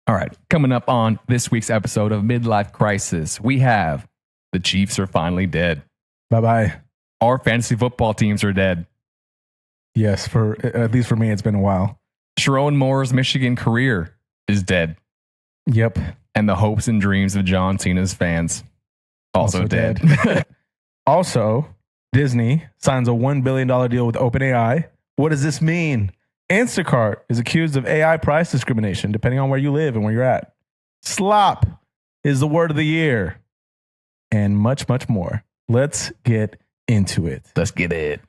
All right, coming up on this week's episode of Midlife Crisis, we have the Chiefs are finally dead. Bye-bye. Our fantasy football teams are dead. Yes, for at least for me, it's been a while. Sharon Moore's Michigan career is dead. Yep. And the hopes and dreams of John Cena's fans also dead. Also, Disney signs a $1 billion deal with OpenAI. What does this mean? Instacart is accused of AI price discrimination depending on where you live and where you're at. Slop is the word of the year. And much, much more. Let's get into it. Let's get it.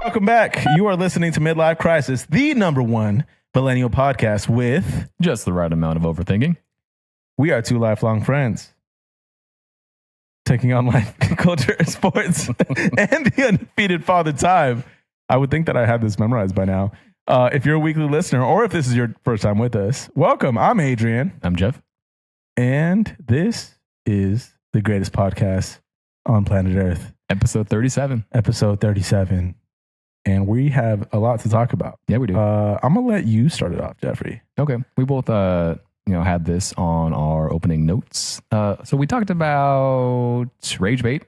Welcome back. You are listening to Midlife Crisis, the #1 Millennial podcast with just the right amount of overthinking. We are two lifelong friends taking on life, culture, sports, and the undefeated father time. I would think that I had this memorized by now. If you're a weekly listener or if this is your first time with us, welcome. I'm Adrian. I'm Jeff. And this is the greatest podcast on planet Earth. Episode 37. Episode 37. And we have a lot to talk about. Yeah, we do. I'm going to let you start it off, Jeffrey. Okay. We both had this on our opening notes. So we talked about rage bait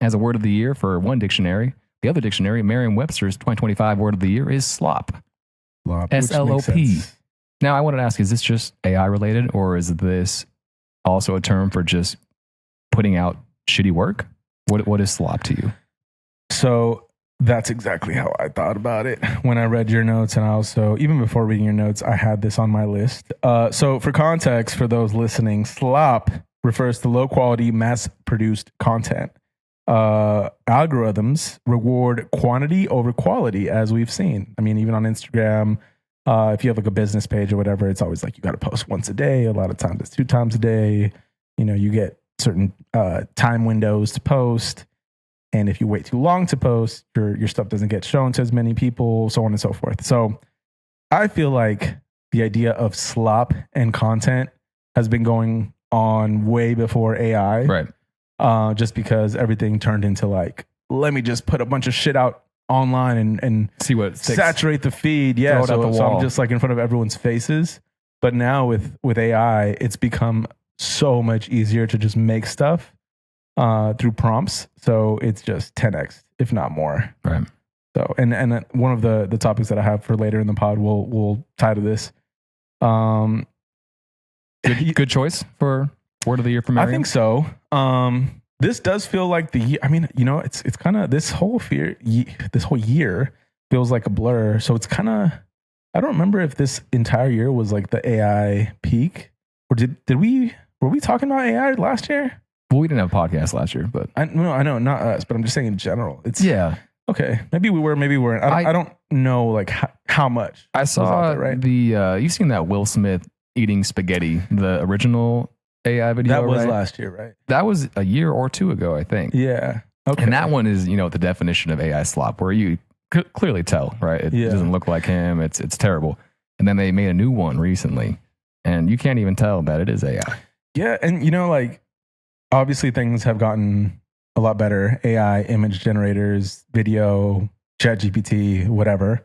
as a word of the year for one dictionary. The other dictionary, Merriam-Webster's 2025 word of the year is slop. S-L-O-P. Now, I wanted to ask, is this just AI related or is this also a term for just putting out shitty work? What is slop to you? So that's exactly how I thought about it when I read your notes. And also, even before reading your notes, I had this on my list. So for context, for those listening, slop refers to low quality, mass produced content. Algorithms reward quantity over quality, as we've seen. I mean, even on Instagram, if you have like a business page or whatever, it's always like you got to post once a day. A lot of times it's 2 times a day. You know, you get certain time windows to post. And if you wait too long to post, your stuff doesn't get shown to as many people, so on and so forth. So I feel like the idea of slop and content has been going on way before AI. Right. Just because everything turned into like, let me just put a bunch of shit out online and see what sticks. Saturate the feed. Yeah. So I'm just like in front of everyone's faces. But now with AI, it's become so much easier to just make stuff through prompts. So it's just 10x, if not more. Right. So, and one of the topics that I have for later in the pod will tie to this. Good choice for word of the year for Merriam. I think so. This does feel like it's kind of this whole year feels like a blur. So it's kind of, I don't remember if this entire year was like the AI peak, or were we talking about AI last year? Well, we didn't have a podcast last year, but I know not us, but I'm just saying in general. It's okay. Maybe we were, maybe we weren't. I don't know like how much. I saw there, right? You've seen that Will Smith eating spaghetti, the original AI video. That was right? last year, right? That was a year or two ago, I think. Yeah. Okay. And that one is, the definition of AI slop, where you clearly tell, right? It doesn't look like him. It's terrible. And then they made a new one recently, and you can't even tell that it is AI. Yeah, and like obviously things have gotten a lot better. AI, image generators, video, ChatGPT, whatever.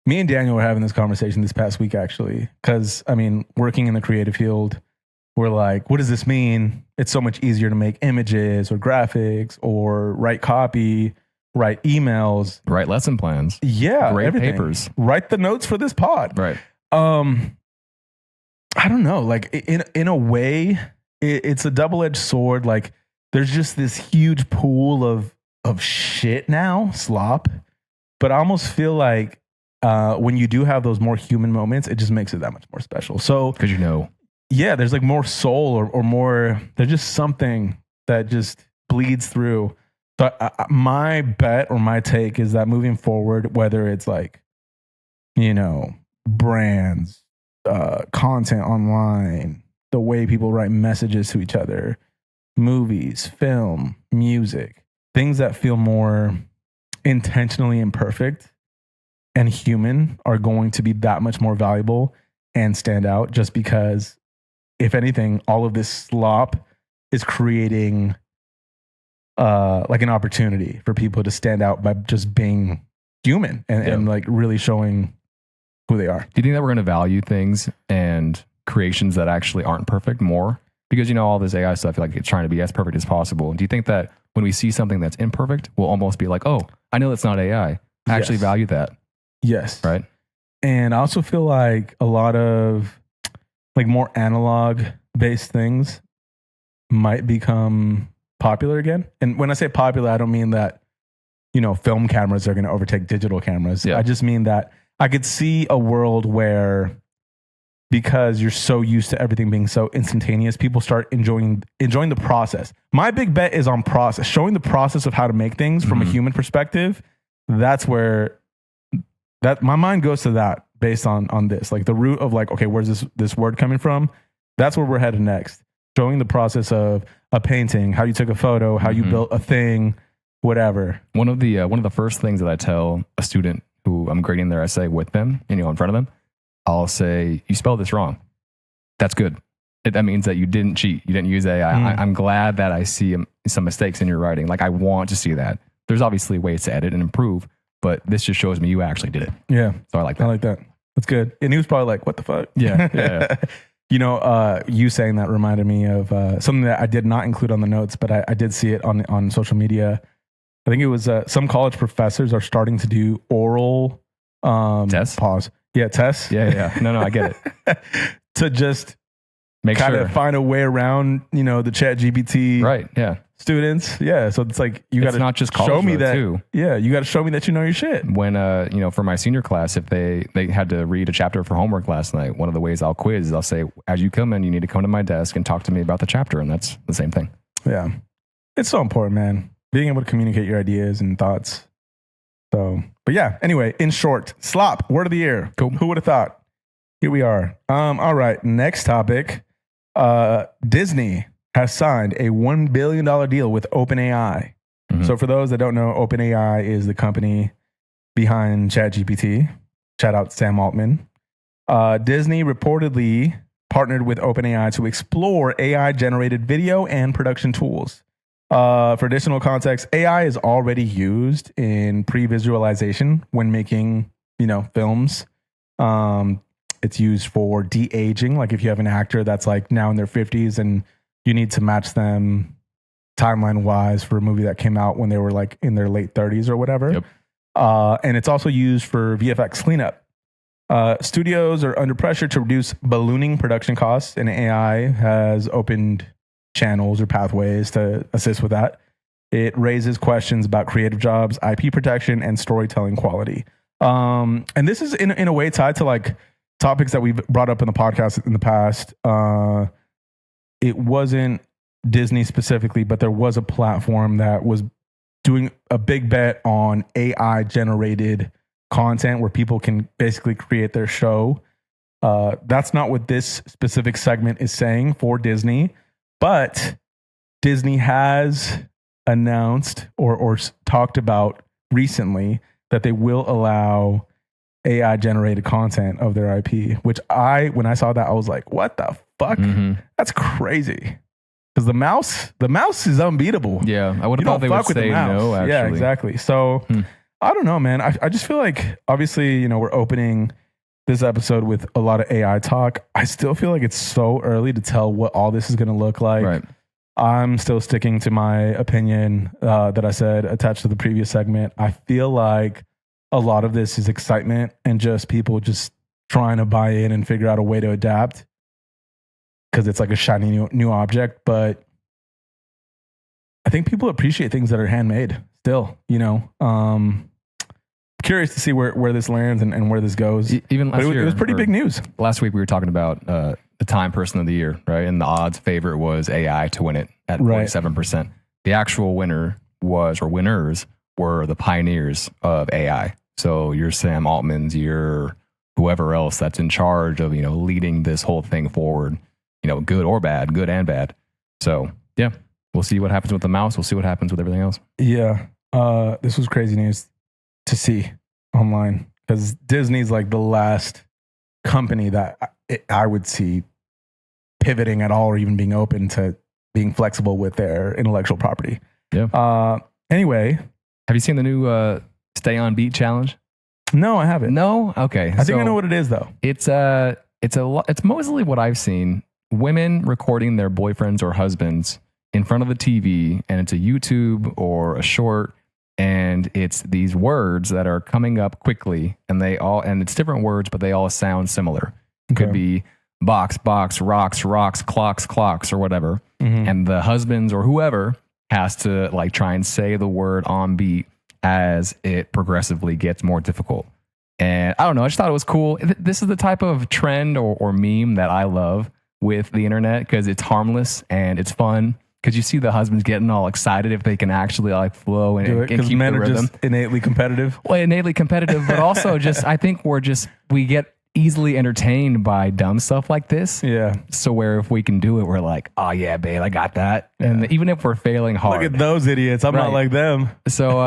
Me and Daniel were having this conversation this past week, actually, because I mean, working in the creative field, we're like, what does this mean? It's so much easier to make images or graphics or write copy, write emails, write lesson plans. Yeah. Great everything. papers. Write the notes for this pod. Right. I don't know. Like in a way, it's a double-edged sword. Like there's just this huge pool of shit now, slop. But I almost feel like when you do have those more human moments, it just makes it that much more special. So because yeah, there's like more soul or more. There's just something that just bleeds through. So my bet or my take is that moving forward, whether it's like, brands, content online, the way people write messages to each other, movies, film, music, things that feel more intentionally imperfect and human are going to be that much more valuable and stand out, just because, if anything, all of this slop is creating like an opportunity for people to stand out by just being human and like really showing who they are. Do you think that we're going to value things and creations that actually aren't perfect more? Because, all this AI stuff, like it's trying to be as perfect as possible. Do you think that when we see something that's imperfect, we'll almost be like, oh, I know that's not AI. I actually value that. Yes. Right. And I also feel like a lot of like more analog based things might become popular again. And when I say popular, I don't mean that, film cameras are going to overtake digital cameras. Yeah. I just mean that I could see a world where, because you're so used to everything being so instantaneous, people start enjoying the process. My big bet is on process, showing the process of how to make things from a human perspective. That's where my mind goes to that based on this, like the root of like, okay, where's this word coming from? That's where we're headed next. Showing the process of a painting, how you took a photo, how you built a thing, whatever. One of the first things that I tell a student who I'm grading their essay with them, in front of them, I'll say, you spelled this wrong. That's good. That means that you didn't cheat. You didn't use AI. I'm glad that I see some mistakes in your writing. Like, I want to see that. There's obviously ways to edit and improve, but this just shows me you actually did it. Yeah. So I like that. I like that. That's good. And he was probably like, what the fuck? Yeah. You saying that reminded me of something that I did not include on the notes, but I did see it on social media. I think it was some college professors are starting to do oral tests. Pause. Yeah, tests. Yeah. No, I get it. To just make kind sure of find a way around, the ChatGPT. Right. Yeah. Students. Yeah. So it's like you got to not just college show me that too. Yeah, you got to show me that you know your shit. When for my senior class, if they had to read a chapter for homework last night, one of the ways I'll quiz is I'll say, as you come in, you need to come to my desk and talk to me about the chapter, and that's the same thing. Yeah, it's so important, man. Being able to communicate your ideas and thoughts. So, but yeah. Anyway, in short, Slop, word of the year. Cool. Who would have thought? Here we are. All right. Next topic. Disney has signed a $1 billion deal with OpenAI. So for those that don't know, OpenAI is the company behind ChatGPT. Shout out Sam Altman. Disney reportedly partnered with OpenAI to explore AI-generated video and production tools. For additional context, AI is already used in pre-visualization when making, films. It's used for de-aging. Like if you have an actor that's like now in their 50s and you need to match them timeline wise for a movie that came out when they were like in their late 30s or whatever. Yep. And it's also used for VFX cleanup. Studios are under pressure to reduce ballooning production costs, and AI has opened channels or pathways to assist with that. It raises questions about creative jobs, IP protection, and storytelling quality. And this is in a way tied to like topics that we've brought up in the podcast in the past. It wasn't Disney specifically, but there was a platform that was doing a big bet on AI generated content where people can basically create their show. That's not what this specific segment is saying for Disney, but Disney has announced or talked about recently that they will allow AI generated content of their IP, which when I saw that, I was like, what the fuck? That's crazy. Because the mouse is unbeatable. Yeah, I would have thought they would say no, actually. Yeah, exactly. So I don't know, man. I just feel like, obviously, we're opening this episode with a lot of AI talk. I still feel like it's so early to tell what all this is going to look like. Right. I'm still sticking to my opinion that I said attached to the previous segment. I feel like a lot of this is excitement and just people just trying to buy in and figure out a way to adapt because it's like a shiny new object. But I think people appreciate things that are handmade still, curious to see where this lands and where this goes. Even last year, it was pretty big news. Last week we were talking about the Time Person of the Year, right? And the odds favorite was AI to win it at 47%. The actual winner winners were the pioneers of AI. So your Sam Altmans, your whoever else that's in charge of, leading this whole thing forward, good or bad, good and bad. So yeah, we'll see what happens with the mouse. We'll see what happens with everything else. Yeah. This was crazy news to see online because Disney's like the last company that I would see pivoting at all or even being open to being flexible with their intellectual property. Yeah. Anyway, Have you seen the new Stay on Beat challenge? no, I haven't. No. Okay. I think I know what it is though. It's mostly what I've seen. Women recording their boyfriends or husbands in front of the TV, and it's a YouTube or a short, and it's these words that are coming up quickly, and it's different words, but they all sound similar. It could be box, rocks, clocks, or whatever. And the husbands or whoever has to like try and say the word on beat as it progressively gets more difficult. And I don't know, I just thought it was cool. This is the type of trend or meme that I love with the internet, because it's harmless and it's fun. Because you see the husbands getting all excited if they can actually like flow and keep men the are rhythm. just innately competitive. Well, innately competitive, but also just I think we get easily entertained by dumb stuff like this. Yeah. So where if we can do it, we're like, oh yeah, babe, I got that. And even if we're failing hard, Look at those idiots. I'm not like them. So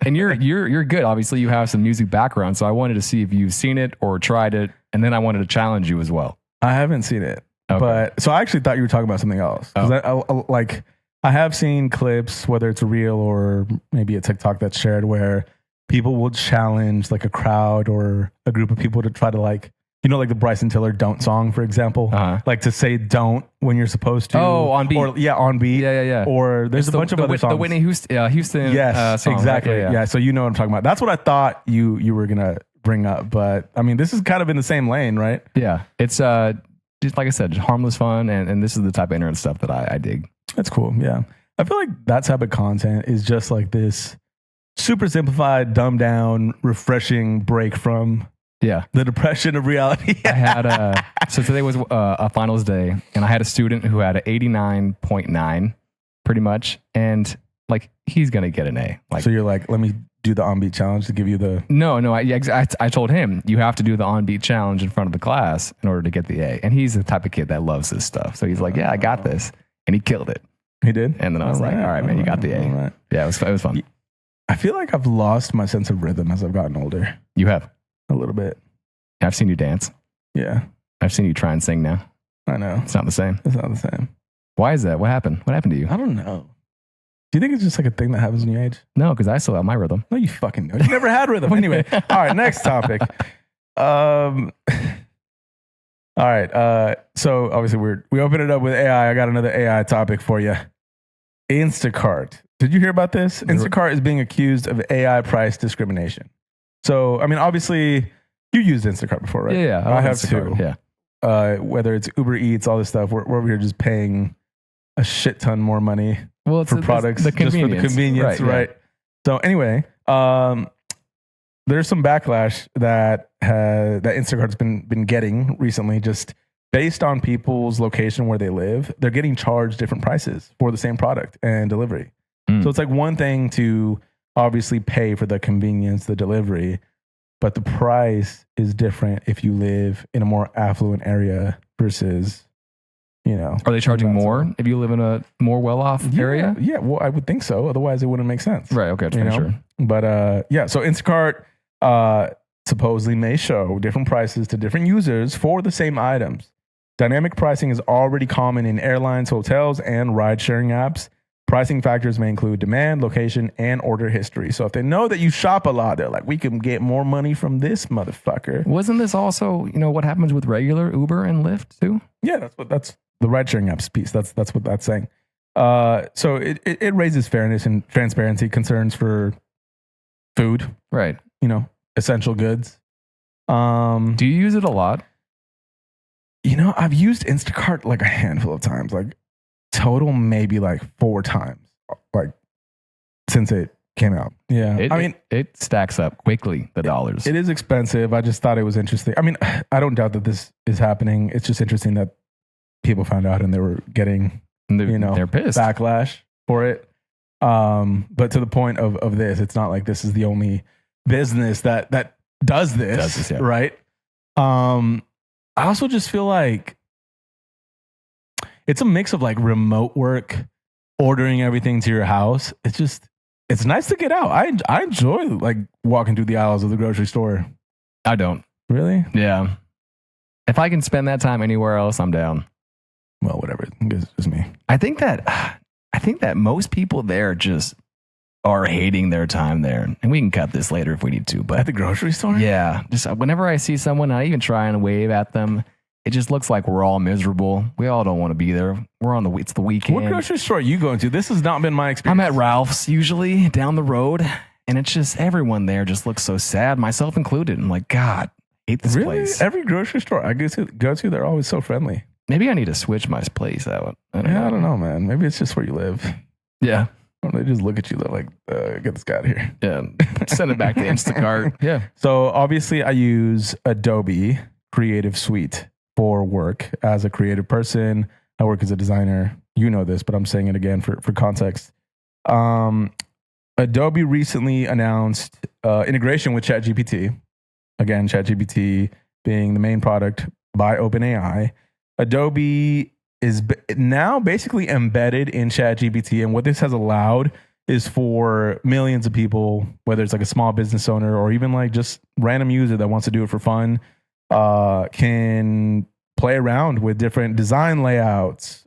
and you're good. Obviously, you have some music background. So I wanted to see if you've seen it or tried it, and then I wanted to challenge you as well. I haven't seen it. Okay. But so I actually thought you were talking about something else. Because I have seen clips, whether it's a reel or maybe a TikTok that's shared, where people will challenge like a crowd or a group of people to try to like the Bryson Tiller "Don't" song, for example, like to say "don't" when you're supposed to. Oh, on beat. Or, on beat. Yeah. Or there's a bunch of other songs. The Whitney Houston. Yes, song, exactly. right? Yeah. So you know what I'm talking about. That's what I thought you were gonna bring up. But I mean, this is kind of in the same lane, right? Yeah. It's just like I said, just harmless fun, and this is the type of internet stuff that I dig. That's cool. Yeah. I feel like that type of content is just like this super simplified, dumbed down, refreshing break from the depression of reality. I had so today was a finals day, and I had a student who had an 89.9 pretty much, and like he's gonna get an A. Like, so you're like, let me do the on-beat challenge to give you the... No, I told him, you have to do the on-beat challenge in front of the class in order to get the A. And he's the type of kid that loves this stuff. So he's like, yeah, I got this. And he killed it. He did? And then I was like, all right, man, you got the A. Right. Yeah, it was fun. I feel like I've lost my sense of rhythm as I've gotten older. You have? A little bit. I've seen you dance. Yeah. I've seen you try and sing now. I know. It's not the same. It's not the same. Why is that? What happened? What happened to you? I don't know. Do you think it's just like a thing that happens when you age? No, because I still have my rhythm. No, you fucking know. You never had rhythm. Anyway. All right, next topic. All right. So obviously we opened it up with AI. I got another AI topic for you. Instacart. Did you hear about this? Instacart is being accused of AI price discrimination. So, I mean, obviously you used Instacart before, right? Yeah. I have Instacart, too. Yeah. Whether it's Uber Eats, all this stuff, we're over here just paying a shit ton more money for products, the just for the convenience, right? Yeah. So anyway, there's some backlash that Instacart's been getting recently, just based on people's location where they live. They're getting charged different prices for the same product and delivery. So it's like one thing to obviously pay for the convenience, the delivery, but the price is different if you live in a more affluent area versus, Are they charging more if you live in a more well-off area? Yeah, well, I would think so. Otherwise, it wouldn't make sense. Right, okay, sure. But so Instacart supposedly may show different prices to different users for the same items. Dynamic pricing is already common in airlines, hotels, and ride-sharing apps. Pricing factors may include demand, location, and order history. So if they know that you shop a lot, they're like, we can get more money from this motherfucker. Wasn't this also, what happens with regular Uber and Lyft too? Yeah, that's the ride-sharing apps piece. That's what that's saying. So it raises fairness and transparency concerns for food, right? Essential goods. Do you use it a lot? I've used Instacart like a handful of times, like total maybe like 4 times, like since it came out. Yeah, it stacks up quickly, the dollars. It is expensive. I just thought it was interesting. I mean, I don't doubt that this is happening. It's just interesting that people found out and they were getting, they're pissed, backlash for it. But to the point of this, it's not like this is the only business that does this, right? I also just feel like it's a mix of like remote work, ordering everything to your house. It's nice to get out. I enjoy like walking through the aisles of the grocery store. I don't. Really? Yeah. If I can spend that time anywhere else, I'm down. Well, whatever. I guess it's just me. I think that most people there just are hating their time there. And we can cut this later if we need to. But At the grocery store? yeah, just whenever I see someone, I even try and wave at them. It just looks like we're all miserable. We all don't want to be there. It's the weekend. What grocery store are you going to? This has not been my experience. I'm at Ralph's usually down the road. And it's just everyone there just looks so sad, myself included. I'm like, God, I hate this place. Every grocery store I go to, they're always so friendly. Maybe I need to switch my place out. I don't know, man. Maybe it's just where you live. Yeah. Or they just look at you like, get this guy out of here. Yeah. Send it back to Instacart. Yeah. So obviously I use Adobe Creative Suite for work as a creative person. I work as a designer. You know this, but I'm saying it again for context. Adobe recently announced integration with ChatGPT. Again, ChatGPT being the main product by OpenAI. Adobe is now basically embedded in ChatGPT. And what this has allowed is for millions of people, whether it's like a small business owner or even like just random user that wants to do it for fun, can play around with different design layouts,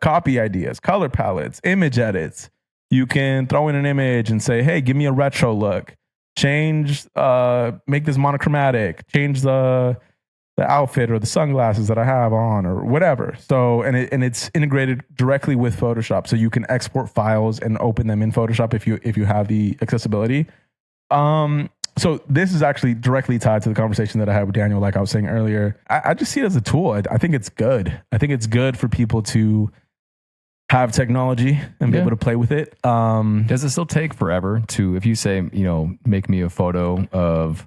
copy ideas, color palettes, image edits. You can throw in an image and say, hey, give me a retro look. Make this monochromatic. Change the outfit or the sunglasses that I have on or whatever. So, and it's integrated directly with Photoshop. So you can export files and open them in Photoshop if you have the accessibility. So this is actually directly tied to the conversation that I had with Daniel, like I was saying earlier. I just see it as a tool. I think it's good. I think it's good for people to have technology and be able to play with it. Does it still take forever to, if you say, make me a photo of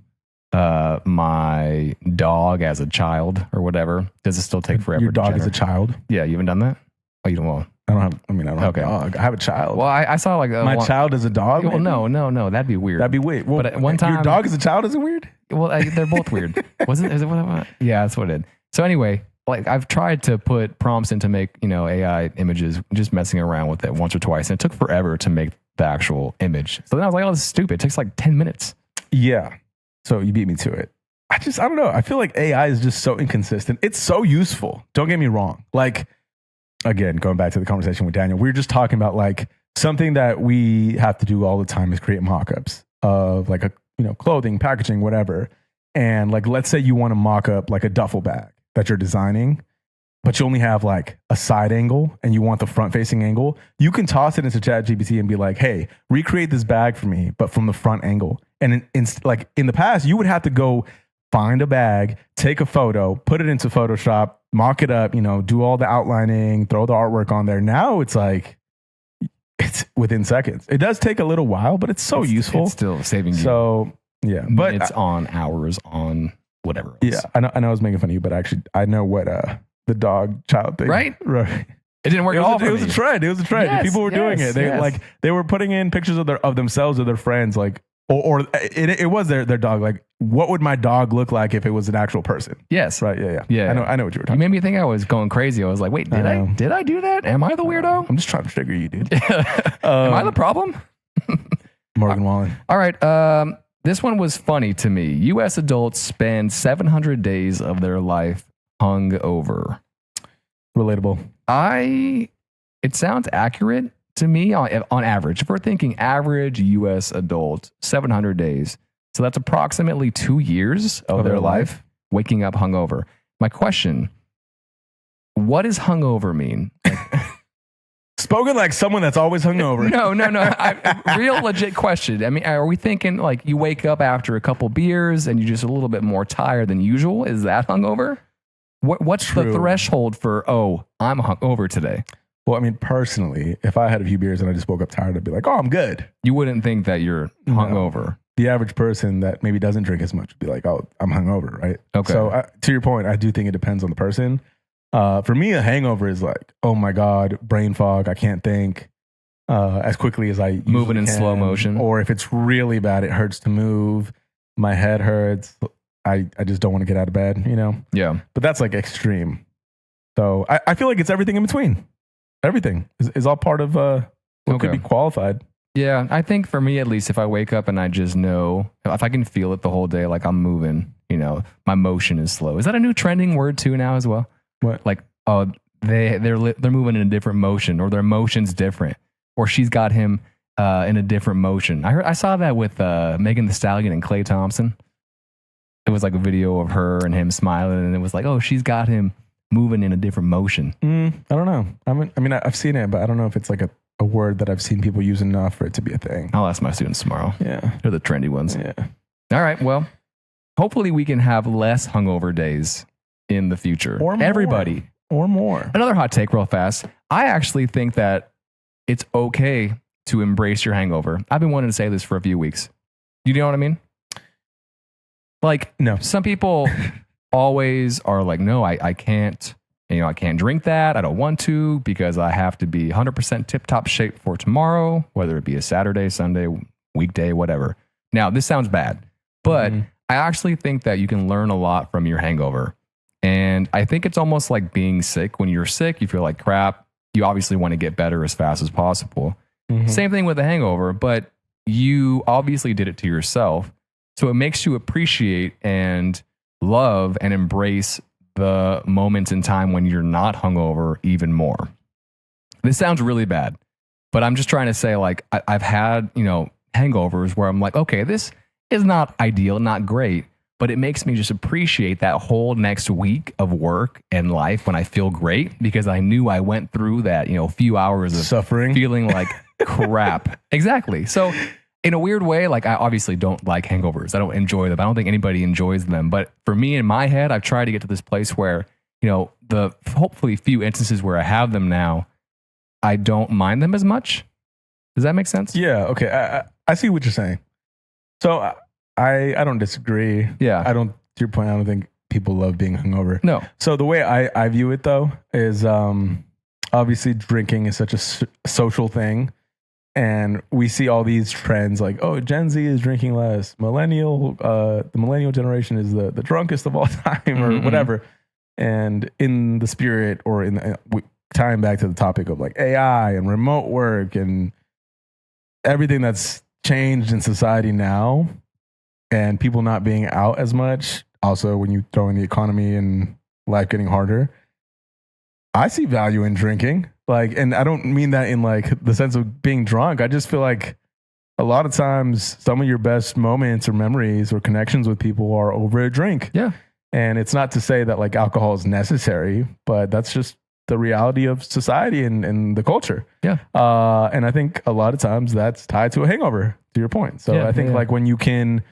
my dog as a child or whatever, does it still take forever? Your dog as a child? Yeah, you haven't done that? Oh, you don't want? I don't have a dog. I have a child. Well, I saw like my child is a dog. Well, no, that'd be weird. That'd be weird. Well, but at one time, your dog as a child isn't weird. Well, they're both weird. Is it what? Yeah, that's what it is. So anyway, like I've tried to put prompts in to make AI images, just messing around with it once or twice, and it took forever to make the actual image. So then I was like, oh, this is stupid. It takes like 10 minutes. Yeah. So you beat me to it. I don't know. I feel like AI is just so inconsistent. It's so useful. Don't get me wrong. Like, again, going back to the conversation with Daniel, we were just talking about like something that we have to do all the time is create mock-ups of like clothing, packaging, whatever. And like, let's say you want to mock up like a duffel bag that you're designing, but you only have like a side angle and you want the front facing angle. You can toss it into ChatGPT and be like, hey, recreate this bag for me, but from the front angle. And in the past, you would have to go find a bag, take a photo, put it into Photoshop, mock it up, do all the outlining, throw the artwork on there. Now it's like, it's within seconds. It does take a little while, but it's useful. It's still saving you. So yeah, but it's on hours on whatever else. Yeah, I know I was making fun of you, but actually I know what the dog child thing. Right. It didn't work at all. It was a trend. It was a trend. Yes, people were doing it. They were putting in pictures of themselves or their friends, like or it was their dog. Like, what would my dog look like if it was an actual person? Yes. Right. Yeah. I know what you were talking. You made me think I was going crazy. I was like, wait, did I do that? Am I the weirdo? I'm just trying to trigger you, dude. Am I the problem? Morgan Wallen. All right. This one was funny to me. U.S. adults spend 700 days of their life hungover. Relatable. It sounds accurate to me on average. If we're thinking average U.S. adult, 700 days. So that's approximately 2 years of their life waking up hungover. My question, what does hungover mean? Spoken like someone that's always hungover. No. Real legit question. I mean, are we thinking like you wake up after a couple beers and you're just a little bit more tired than usual? Is that hungover? What's the threshold for, I'm hungover today? Well, I mean, personally, if I had a few beers and I just woke up tired, I'd be like, I'm good. You wouldn't think that you're hungover. The average person that maybe doesn't drink as much would be like, I'm hungover, right? Okay. So to your point, I do think it depends on the person. For me, a hangover is like, oh my God, brain fog. I can't think as quickly as I moving in can. slow motion. Or if it's really bad, it hurts to move. My head hurts. I just don't want to get out of bed, Yeah. But that's like extreme. So I feel like it's everything in between. Everything is all part of what could be qualified. Yeah, I think for me at least, if I wake up and I just know, if I can feel it the whole day, like I'm moving, my motion is slow. Is that a new trending word too now as well? What? Like, they're moving in a different motion, or their motion's different, or she's got him in a different motion. I saw that with Megan Thee Stallion and Klay Thompson. It was like a video of her and him smiling, and it was like, oh, she's got him moving in a different motion. I don't know. I've seen it, but I don't know if it's like a word that I've seen people use enough for it to be a thing. I'll ask my students tomorrow. Yeah. They're the trendy ones. Yeah. All right. Well, hopefully we can have less hungover days in the future. Or more. Everybody. Or more. Another hot take real fast. I actually think that it's okay to embrace your hangover. I've been wanting to say this for a few weeks. You know what I mean? Like, no. Some people always are like, no, I can't, I can't drink that. I don't want to because I have to be 100% tip-top shape for tomorrow, whether it be a Saturday, Sunday, weekday, whatever. Now, this sounds bad, but I actually think that you can learn a lot from your hangover. And I think it's almost like being sick. When you're sick, you feel like crap. You obviously want to get better as fast as possible. Same thing with the hangover, but you obviously did it to yourself. So it makes you appreciate and love and embrace the moments in time when you're not hungover even more. This sounds really bad, but I'm just trying to say, like, I've had, hangovers where I'm like, okay, this is not ideal, not great, but it makes me just appreciate that whole next week of work and life when I feel great because I knew I went through that, few hours of suffering, feeling like crap. Exactly. So in a weird way, like, I obviously don't like hangovers. I don't enjoy them. I don't think anybody enjoys them. But for me, in my head, I've tried to get to this place where, the hopefully few instances where I have them now, I don't mind them as much. Does that make sense? Yeah. Okay. I see what you're saying. So I don't disagree. Yeah. To your point, I don't think people love being hungover. No. So the way I view it, though, is obviously drinking is such a social thing. And we see all these trends like, oh, Gen Z is drinking less. The millennial generation is the drunkest of all time or whatever. And in the spirit or tying back to the topic of like AI and remote work and everything that's changed in society now and people not being out as much. Also, when you throw in the economy and life getting harder, I see value in drinking. Like, and I don't mean that in like the sense of being drunk. I just feel like a lot of times some of your best moments or memories or connections with people are over a drink. Yeah. And it's not to say that like alcohol is necessary, but that's just the reality of society and the culture. Yeah. And I think a lot of times that's tied to a hangover, to your point. So I think like when you can,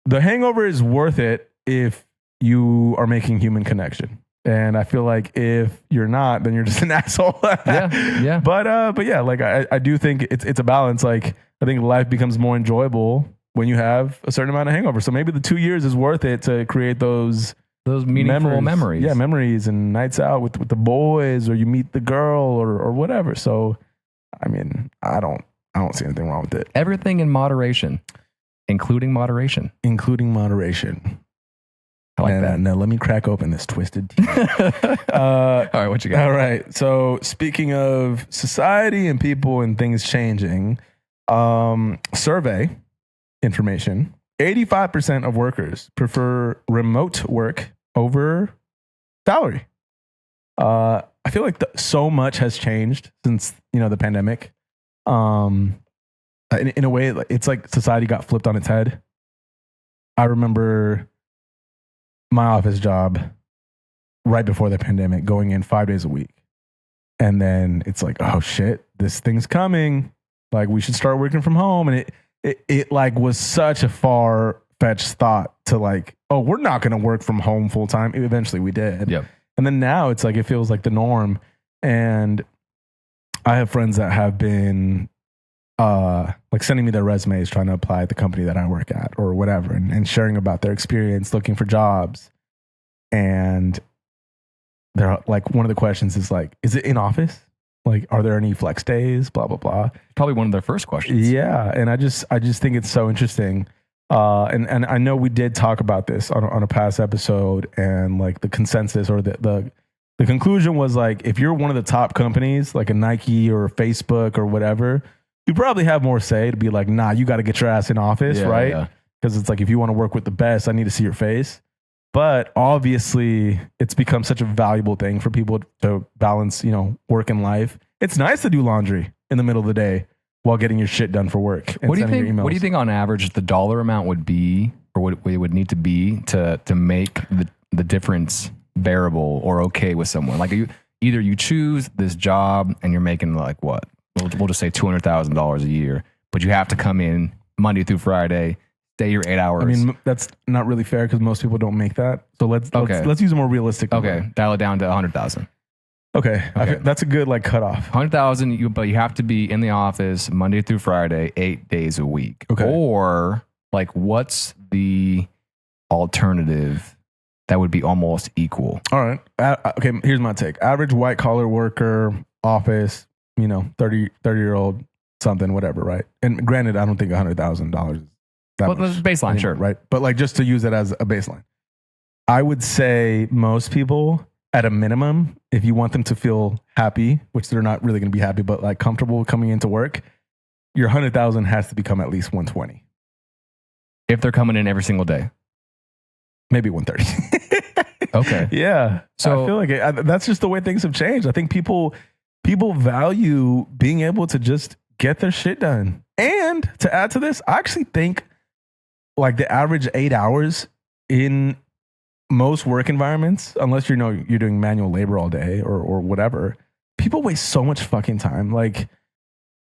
the hangover is worth it if you are making human connection. And I feel like if you're not, then you're just an asshole. Yeah. But yeah, like I do think it's a balance. Like I think life becomes more enjoyable when you have a certain amount of hangover. So maybe the 2 years is worth it to create those meaningful memories. Yeah, memories and nights out with the boys, or you meet the girl or whatever. So I mean, I don't see anything wrong with it. Everything in moderation, including moderation. Including moderation. I like that. Now let me crack open this twisted tea. All right, what you got? All right. So speaking of society and people and things changing, survey information, 85% of workers prefer remote work over salary. I feel like so much has changed since, the pandemic. In a way, it's like society got flipped on its head. I remember my office job right before the pandemic, going in 5 days a week. And then it's like, oh shit, this thing's coming. Like we should start working from home. And it like was such a far-fetched thought to like, oh, we're not going to work from home full time. Eventually we did. Yep. And then now it's like, it feels like the norm. And I have friends that have been like sending me their resumes, trying to apply at the company that I work at or whatever, and sharing about their experience looking for jobs. And they're like, one of the questions is like, is it in office? Like, are there any flex days? Blah, blah, blah. Probably one of their first questions. Yeah. And I just think it's so interesting. And I know we did talk about this on a past episode, and like the consensus or the conclusion was like, if you're one of the top companies, like a Nike or a Facebook or whatever, you probably have more say to be like, nah, you got to get your ass in office, right? Because it's like, if you want to work with the best, I need to see your face. But obviously, it's become such a valuable thing for people to balance, work and life. It's nice to do laundry in the middle of the day while getting your shit done for work. And What do you sending think? your What do you emails. think on average the dollar amount would be, or what it would need to be to make the difference bearable or okay with someone? Like either you choose this job and you're making like what? We'll just say $200,000 a year, but you have to come in Monday through Friday, stay your 8 hours. I mean, that's not really fair because most people don't make that. So let's use a more realistic number. Okay, dial it down to 100,000. Okay. That's a good cutoff. 100,000, but you have to be in the office Monday through Friday, 8 days a week. Okay. Or like, what's the alternative that would be almost equal? All right. Okay. Here's my take. Average white collar worker, office, 30-year-old something, whatever. Right. And granted, I don't think $100,000 is that But much baseline, anymore, sure. right. But just to use it as a baseline, I would say most people at a minimum, if you want them to feel happy, which they're not really going to be happy, but comfortable coming into work, your 100,000 has to become at least 120. If they're coming in every single day. Maybe 130. Okay. Yeah. So I feel like that's just the way things have changed. I think people value being able to just get their shit done. And to add to this, I actually think the average 8 hours in most work environments, unless you're doing manual labor all day or whatever, people waste so much fucking time.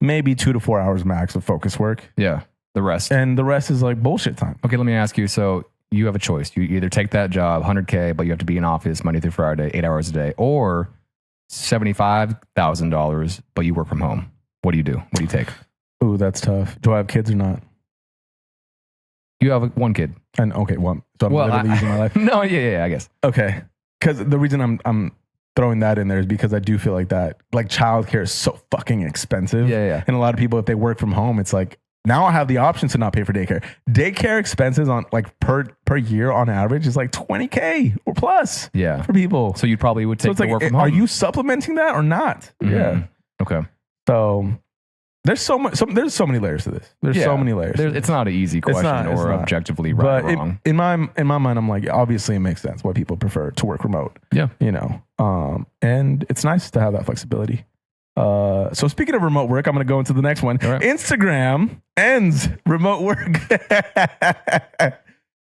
Maybe 2 to 4 hours max of focus work. Yeah, the rest. And the rest is bullshit time. Okay, let me ask you. So you have a choice. You either take that job, $100K, but you have to be in office Monday through Friday, 8 hours a day, or $75,000, but you work from home. What do you do? What do you take? Ooh, that's tough. Do I have kids or not? You have one kid. And okay, so I'm literally using my life. No, yeah, I guess. Okay, because the reason I'm throwing that in there is because I do feel like childcare is so fucking expensive. Yeah. And a lot of people, if they work from home, it's now I have the option to not pay for daycare. Daycare expenses on per year on average is $20K or plus. Yeah, for people. So you probably would take the work from home. Are you supplementing that or not? Mm-hmm. Yeah. Okay. So there's so much. There's so many layers to this. There's so many layers. It's not an easy question or objectively right or wrong. In my mind, I'm obviously it makes sense why people prefer to work remote. Yeah. And it's nice to have that flexibility. So speaking of remote work, I'm going to go into the next one. Right. Instagram ends remote work.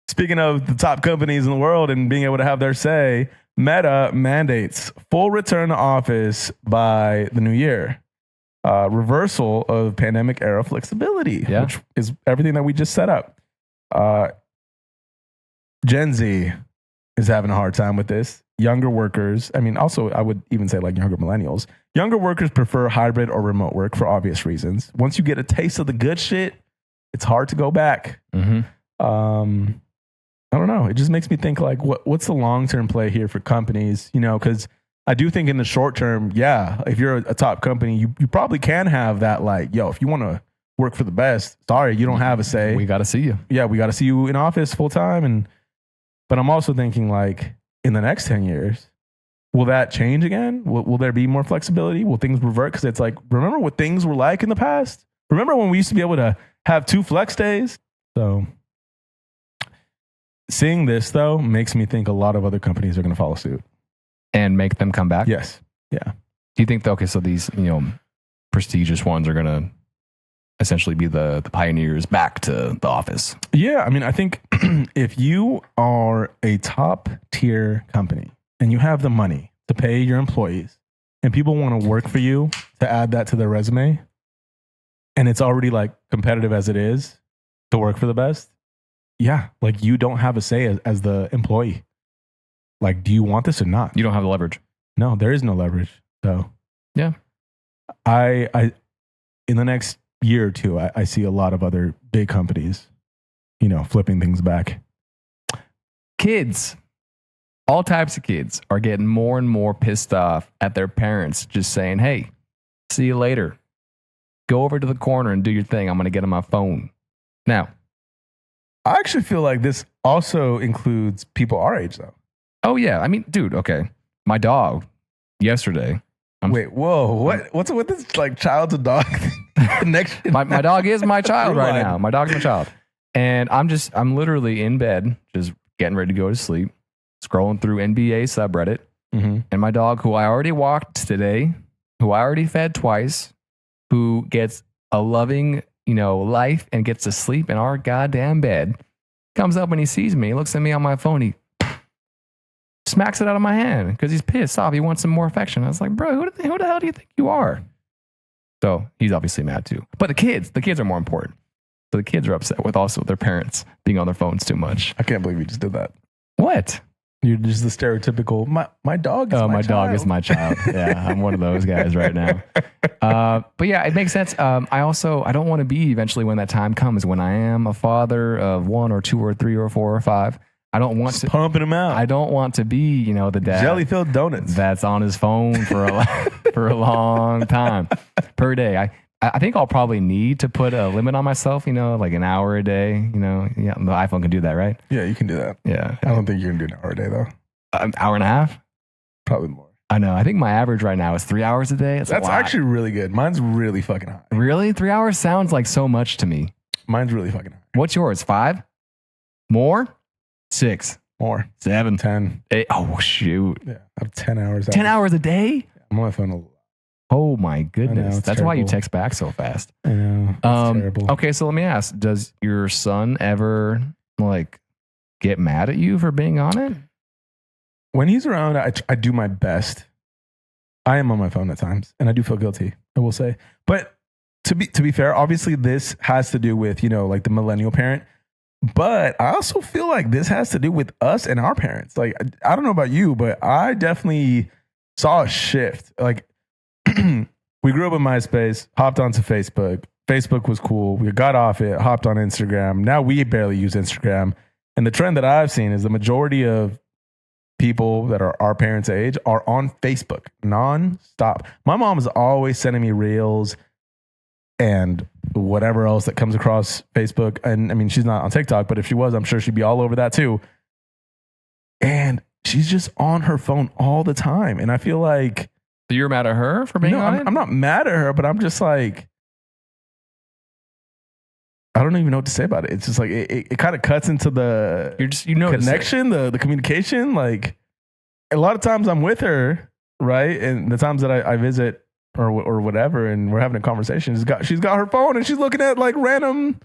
Speaking of the top companies in the world and being able to have their say, Meta mandates full return to office by the new year. Reversal of pandemic era flexibility, which is everything that we just set up. Gen Z is having a hard time with this. Younger workers, also I would even say younger millennials. Younger workers prefer hybrid or remote work for obvious reasons. Once you get a taste of the good shit, it's hard to go back. Mm-hmm. I don't know. It just makes me think what's the long-term play here for companies? Because I do think in the short term, if you're a top company, you probably can have that if you want to work for the best, sorry, you don't have a say. We got to see you. Yeah, we got to see you in office full time. But I'm also thinking in the next 10 years, will that change again? Will there be more flexibility? Will things revert? Because it's remember what things were like in the past? Remember when we used to be able to have 2 flex days? So seeing this, though, makes me think a lot of other companies are going to follow suit. And make them come back? Yes. Yeah. Do you think, so these, prestigious ones are going to essentially be the pioneers back to the office? Yeah. I think if you are a top tier company and you have the money to pay your employees and people want to work for you to add that to their resume, and it's already competitive as it is to work for the best, you don't have a say as the employee. Do you want this or not? You don't have the leverage. No, there is no leverage. So yeah, I in the next year or two, I see a lot of other big companies, flipping things back. Kids, all types of kids are getting more and more pissed off at their parents just saying, "Hey, see you later. Go over to the corner and do your thing. I'm going to get on my phone." Now, I actually feel like this also includes people our age, though. Oh, yeah. Dude, okay. My dog, yesterday. Wait, whoa. What's with this child to dog connection? My dog is my child right now. My dog's my child. And I'm literally in bed, just getting ready to go to sleep. scrolling through NBA subreddit, and my dog, who I already walked today, who I already fed twice, who gets a loving, life and gets to sleep in our goddamn bed, comes up when he sees me, looks at me on my phone, he smacks it out of my hand because he's pissed off. He wants some more affection. I was like, bro, who the hell do you think you are? So he's obviously mad too. But the kids are more important. So the kids are upset with also their parents being on their phones too much. I can't believe you just did that. What? You're just the stereotypical, my dog is my child. Dog is my child. Yeah, I'm one of those guys right now. But yeah, it makes sense. I don't want to be eventually when that time comes, when I am a father of 1 or 2 or 3 or 4 or 5. I don't want just pumping them out. I don't want to be, the dad jelly-filled donuts that's on his phone for a long time per day. I think I'll probably need to put a limit on myself, like an hour a day. Yeah, the iPhone can do that, right? Yeah, you can do that. Yeah. I don't think you're going to do an hour a day, though. An hour and a half? Probably more. I know. I think my average right now is 3 hours a day. That's actually really good. Mine's really fucking high. Really? 3 hours sounds like so much to me. Mine's really fucking high. What's yours? 5? More? 6? More. 7? 10. 8? Oh, shoot. Yeah, I have 10 hours. 10 hours a day? I'm on my phone a lot. Oh my goodness. Know, That's terrible. why you text back so fast. I know. It's terrible. Okay, so let me ask, does your son ever get mad at you for being on it? When he's around, I do my best. I am on my phone at times, and I do feel guilty, I will say. But to be fair, obviously this has to do with, the millennial parent. But I also feel like this has to do with us and our parents. Like, I don't know about you, but I definitely saw a shift. Like, we grew up in MySpace, hopped onto Facebook. Facebook was cool. We got off it, hopped on Instagram. Now we barely use Instagram. And the trend that I've seen is the majority of people that are our parents' age are on Facebook nonstop. My mom is always sending me reels and whatever else that comes across Facebook. And I mean, she's not on TikTok, but if she was, I'm sure she'd be all over that too. And she's just on her phone all the time. And I feel like... So you're mad at her for being on it? I'm not mad at her, but I'm just like... I don't even know what to say about it. It's just like, it kind of cuts into the connection, the communication. Like, a lot of times I'm with her, right? And the times that I visit or whatever, and we're having a conversation, she's got her phone and she's looking at like random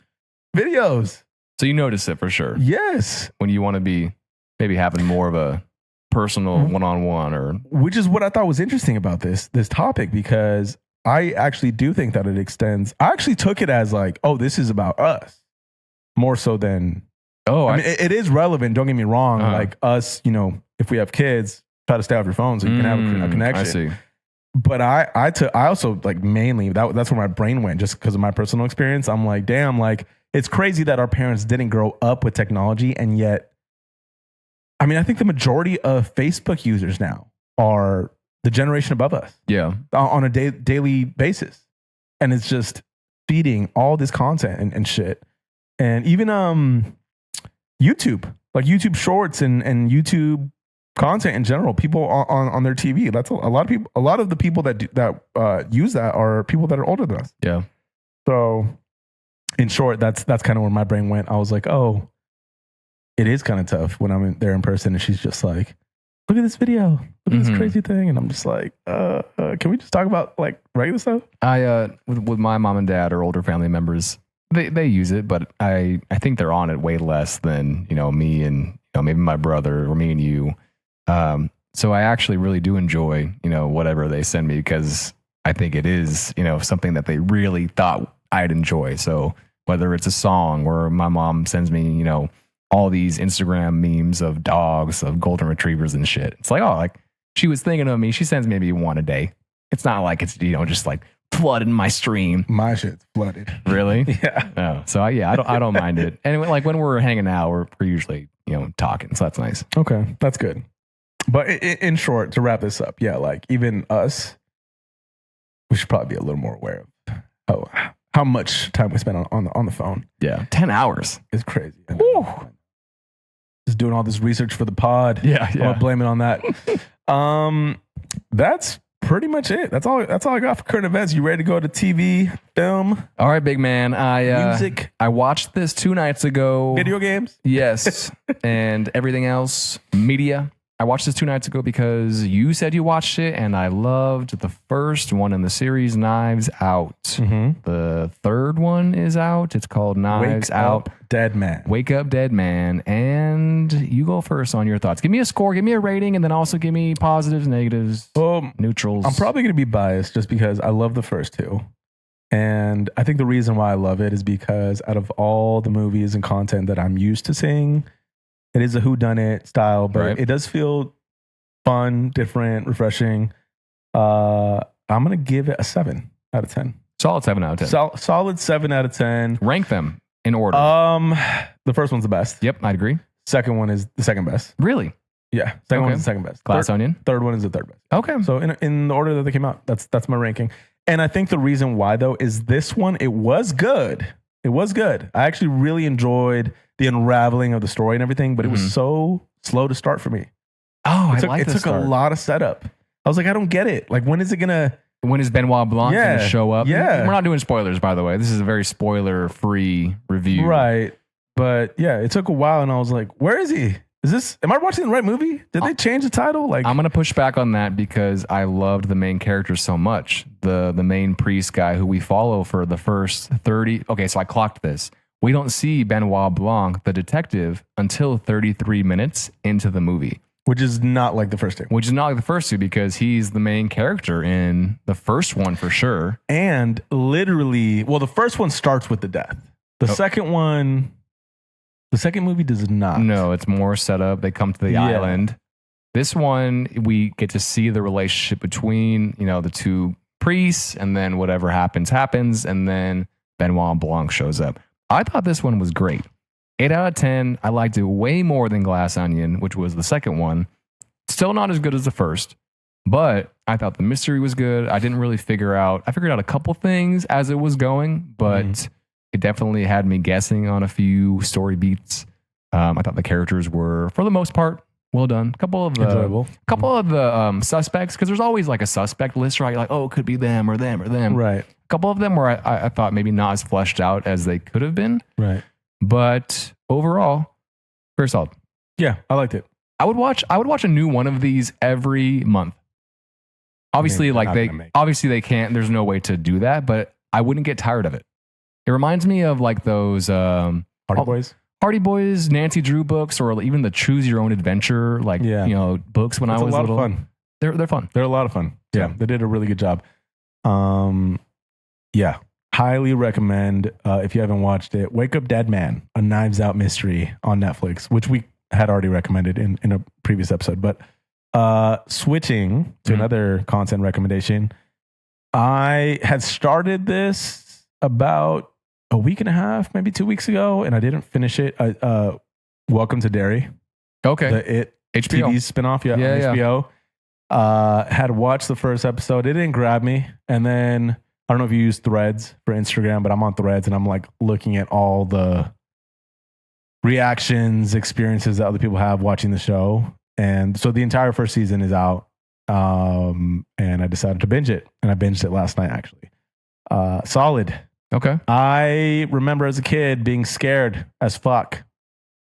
videos. So you notice it for sure. Yes. When you want to be maybe having more of a personal one-on-one, or which is what I thought was interesting about this topic, because I actually do think that it extends. I actually took it as like, oh, this is about us more so than, I mean, it is relevant. Don't get me wrong. Like us, if we have kids, try to stay off your phone so you can have a connection. I see. But I also like mainly that's where my brain went, just because of my personal experience. I'm like, damn, like it's crazy that our parents didn't grow up with technology. And yet, I mean, I think the majority of Facebook users now are the generation above us. Yeah. On a daily basis. And it's just feeding all this content and shit. And even YouTube, like YouTube Shorts and YouTube content in general, people on their TV. That's a lot of people. A lot of the people that use that are people that are older than us. Yeah. So, in short, that's kind of where my brain went. I was like, oh, it is kind of tough when I'm there in person, and she's just like, look at this video, look at this crazy thing, and I'm just like, can we just talk about like regular stuff? With my mom and dad or older family members, they use it, but I think they're on it way less than me and maybe my brother or me and you. So I actually really do enjoy whatever they send me, because I think it is something that they really thought I'd enjoy. So whether it's a song, or my mom sends me all these Instagram memes of dogs, of golden retrievers and shit. It's like, oh, like she was thinking of me. She sends maybe one a day. It's not like it's just like flooding my stream. My shit's flooded. Really? Yeah. Oh, so I don't mind it. And like when we're hanging out, we're usually talking. So that's nice. Okay, that's good. But in short, to wrap this up, yeah, like even us, we should probably be a little more aware of how much time we spend on the phone. Yeah, 10 hours. It's crazy. Just doing all this research for the pod. Yeah. I'm gonna blame it on that. That's pretty much it. That's all I got for current events. You ready to go to TV, film? All right, big man. Music. I watched this 2 nights ago. Video games? Yes. And everything else, media. I watched this 2 nights ago because you said you watched it, and I loved the first one in the series, Knives Out. The third one is out. It's called Knives Out. Dead Man. Wake Up, Dead Man. And you go first on your thoughts. Give me a score, give me a rating, and then also give me positives, negatives, neutrals. I'm probably going to be biased just because I love the first two. And I think the reason why I love it is because out of all the movies and content that I'm used to seeing, it is a whodunit style, but it does feel fun, different, refreshing. I'm going to give it a 7 out of 10. Solid 7 out of 10. Solid 7 out of 10. Rank them in order. The first one's the best. Yep, I'd agree. Second one is the second best. Really? Yeah. Second one is the second best. Glass Onion? Third one is the third best. Okay. So in the order that they came out, that's my ranking. And I think the reason why, though, is this one, it was good. It was good. I actually really enjoyed the unraveling of the story and everything, but it was so slow to start for me. Oh, It took a lot of setup. I was like, I don't get it. Like, when is it going to... When is Benoit Blanc going to show up? Yeah. We're not doing spoilers, by the way. This is a very spoiler-free review. Right. But yeah, it took a while, and I was like, where is he? Am I watching the right movie? Did they change the title? Like, I'm going to push back on that because I loved the main character so much. The main priest guy who we follow for the first 30. Okay, so I clocked this. We don't see Benoit Blanc, the detective, until 33 minutes into the movie. Which is not like the first two. Which is not like the first two because he's the main character in the first one for sure. And literally, well, the first one starts with the death. The second one... The second movie does not. No, it's more set up. They come to the island. This one, we get to see the relationship between, the two priests, and then whatever happens, and then Benoit Blanc shows up. I thought this one was great. 8 out of 10. I liked it way more than Glass Onion, which was the second one. Still not as good as the first, but I thought the mystery was good. I didn't really figure out a couple things as it was going, but... It definitely had me guessing on a few story beats. I thought the characters were, for the most part, well done. A couple of the suspects, because there's always like a suspect list, right? You're like, oh, it could be them or them or them. Right. A couple of them were I thought maybe not as fleshed out as they could have been. Right. But overall, very solid. Yeah, I liked it. I would watch a new one of these every month. Obviously, obviously they can't. There's no way to do that, but I wouldn't get tired of it. It reminds me of like those Hardy Boys, Nancy Drew books, or even the Choose Your Own Adventure, books when I was little. A lot of fun. They're fun. They're a lot of fun. Yeah, they did a really good job. Yeah, highly recommend if you haven't watched it. Wake Up, Dead Man, a Knives Out mystery on Netflix, which we had already recommended in a previous episode. But switching to another content recommendation, I had started this about a week and a half, maybe 2 weeks ago, and I didn't finish it. Welcome to Derry. Okay. The HBO TV spinoff, on HBO. Had watched the first episode. It didn't grab me. And then, I don't know if you use Threads for Instagram, but I'm on Threads and I'm like looking at all the reactions, experiences that other people have watching the show. And so the entire first season is out. And I decided to binge it. And I binged it last night, actually. Solid. Okay. I remember as a kid being scared as fuck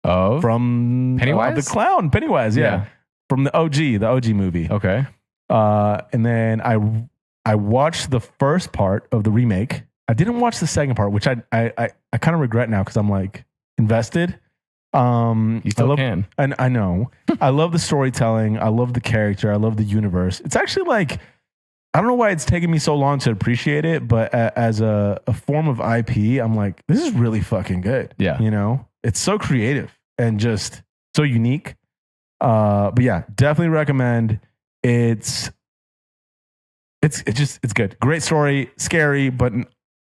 from Pennywise, the clown Pennywise. Yeah. From the OG movie. Okay. And then I watched the first part of the remake. I didn't watch the second part, which I kind of regret now because I'm like invested. You still can. And I know. I love the storytelling. I love the character. I love the universe. It's actually like, I don't know why it's taken me so long to appreciate it, but as a form of IP, I'm like, this is really fucking good. Yeah. It's so creative and just so unique. But yeah, definitely recommend. It's good. Great story, scary, but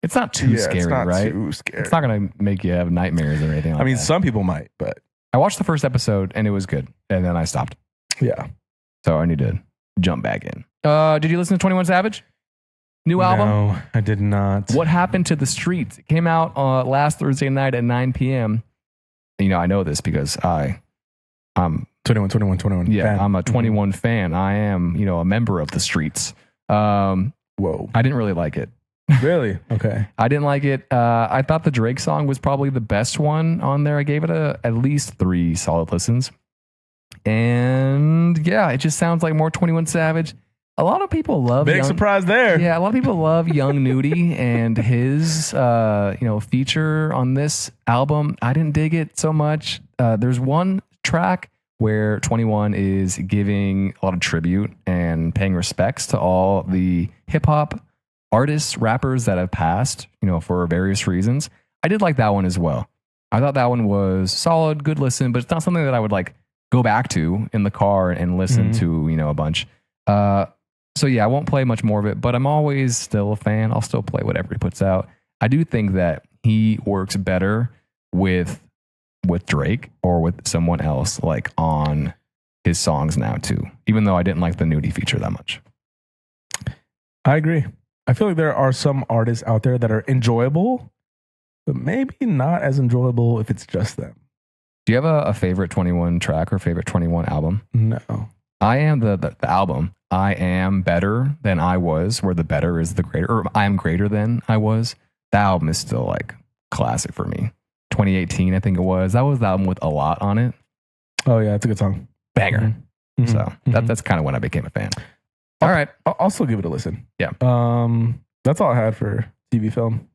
it's not too scary, it's not right? Too scary. It's not going to make you have nightmares or anything like that. Some people might, but I watched the first episode and it was good. And then I stopped. Yeah. So I need to jump back in. Did you listen to 21 Savage? New album? No, I did not. What Happened to the Streets? It came out last Thursday night at 9 p.m. I know this because I'm 21. Yeah, fan. I'm a 21 fan. I am, a member of the streets. Whoa. I didn't really like it. Really? Okay. I didn't like it. I thought the Drake song was probably the best one on there. I gave it at least 3 solid listens. And yeah, it just sounds like more 21 Savage. A lot of people love Big surprise there. Yeah, a lot of people love Young Nudie and his feature on this album. I didn't dig it so much. There's one track where 21 is giving a lot of tribute and paying respects to all the hip hop artists, rappers that have passed, for various reasons. I did like that one as well. I thought that one was solid, good listen, but it's not something that I would like go back to in the car and listen to, a bunch. So yeah, I won't play much more of it, but I'm always still a fan. I'll still play whatever he puts out. I do think that he works better with Drake or with someone else, like on his songs now too, even though I didn't like the nudie feature that much. I agree. I feel like there are some artists out there that are enjoyable, but maybe not as enjoyable if it's just them. Do you have a favorite 21 track or favorite 21 album? No. I am the album. I am better than I was, where the better is the greater, or I am greater than I was. The album is still like classic for me. 2018, I think it was. That was the album with a lot on it. Oh yeah, it's a good song. Banger. So that's kind of when I became a fan. All right. I'll still give it a listen. Yeah. That's all I had for TV film.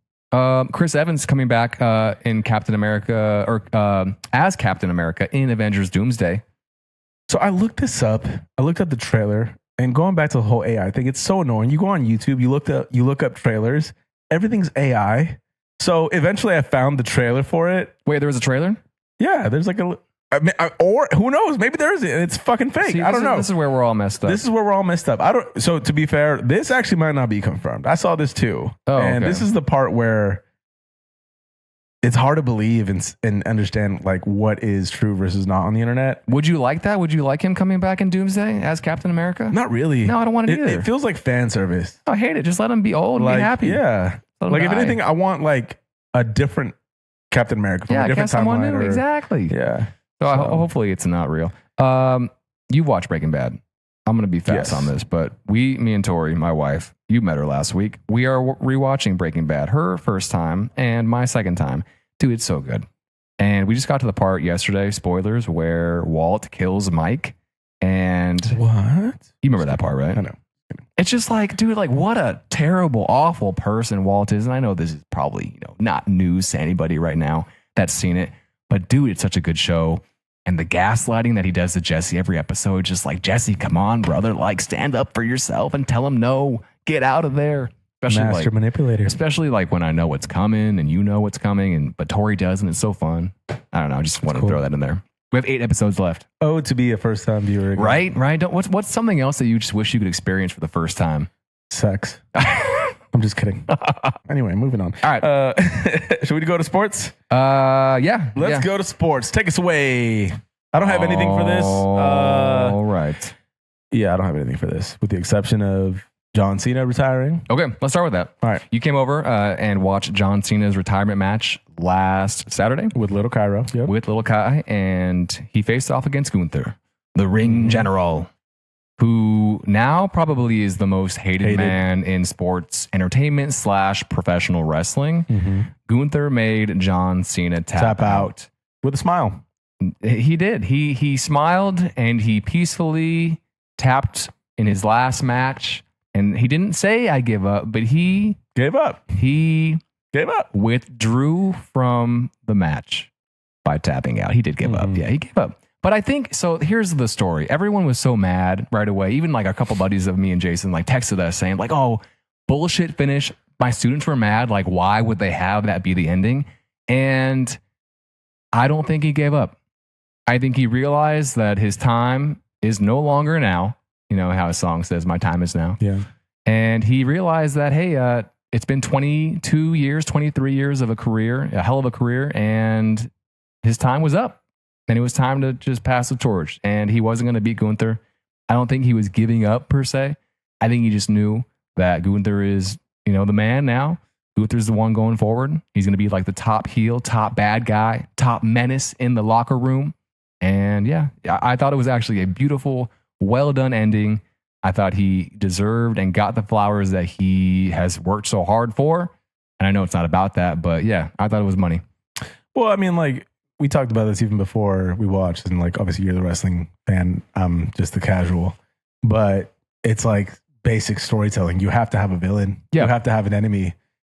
Chris Evans coming back in Captain America, or as Captain America in Avengers Doomsday. So I looked this up. I looked at the trailer, and going back to the whole AI thing, it's so annoying. You go on YouTube, you look up trailers, everything's AI. So eventually I found the trailer for it. Wait, there was a trailer? Yeah, there's like or who knows? Maybe there isn't, and it's fucking fake. See, I don't know. This is where we're all messed up. So to be fair, this actually might not be confirmed. I saw this too. Oh, and okay. This is the part where it's hard to believe and understand like what is true versus not on the internet. Would you like that? Would you like him coming back in Doomsday as Captain America? Not really. No, I don't want it either. It feels like fan service. I hate it. Just let him be old and be happy. Yeah. Like if anything, I want like a different Captain America from a different timeline. New. Exactly. Yeah. So hopefully it's not real. You watch Breaking Bad. I'm going to be fast on this, but me and Tori, my wife, you met her last week. We are rewatching Breaking Bad, her first time and my second time. Dude, it's so good. And we just got to the part yesterday, spoilers, where Walt kills Mike. And what? You remember that part, right? I know. It's just like, dude, like what a terrible, awful person Walt is. And I know this is probably, not news to anybody right now that's seen it. But dude, it's such a good show. And the gaslighting that he does to Jesse every episode, just like, Jesse, come on, brother, like stand up for yourself and tell him no, get out of there. Especially Master manipulator. Especially like when I know what's coming and you know what's coming, but Tori does, and it's so fun. I don't know. I just wanted to throw that in there. We have 8 episodes left. Oh, to be a first time viewer again. Right. What's something else that you just wish you could experience for the first time? Sex. I'm just kidding. Anyway, moving on. All right. Should we go to sports? Yeah. Let's go to sports. Take us away. I don't have anything for this. All right. Yeah, I don't have anything for this, with the exception of John Cena retiring. Okay, let's start with that. All right. You came over and watched John Cena's retirement match last Saturday. With Little Cairo. Yep. With Little Kai, and he faced off against Gunther, the ring general, who now probably is the most hated man in sports entertainment / professional wrestling. Gunther made John Cena tap out. With a smile. He did. He smiled and he peacefully tapped in his last match. And he didn't say I give up, but he gave up. He gave up. Withdrew from the match by tapping out. He did give up. Yeah, he gave up. But I think, so here's the story. Everyone was so mad right away. Even like a couple buddies of me and Jason like texted us saying like, oh, bullshit finish. My students were mad. Like, why would they have that be the ending? And I don't think he gave up. I think he realized that his time is no longer now. You know how his song says, my time is now. Yeah. And he realized that, hey, it's been 22 years, 23 years of a career, a hell of a career, and his time was up. And it was time to just pass the torch. And he wasn't going to beat Gunther. I don't think he was giving up per se. I think he just knew that Gunther is, the man now. Gunther's the one going forward. He's going to be like the top heel, top bad guy, top menace in the locker room. And yeah, I thought it was actually a beautiful, well done ending. I thought he deserved and got the flowers that he has worked so hard for. And I know it's not about that, but yeah, I thought it was money. Well, I mean, like, we talked about this even before we watched, and like obviously you're the wrestling fan, I'm just the casual, but it's like basic storytelling. You have to have a villain. Yeah. You have to have an enemy.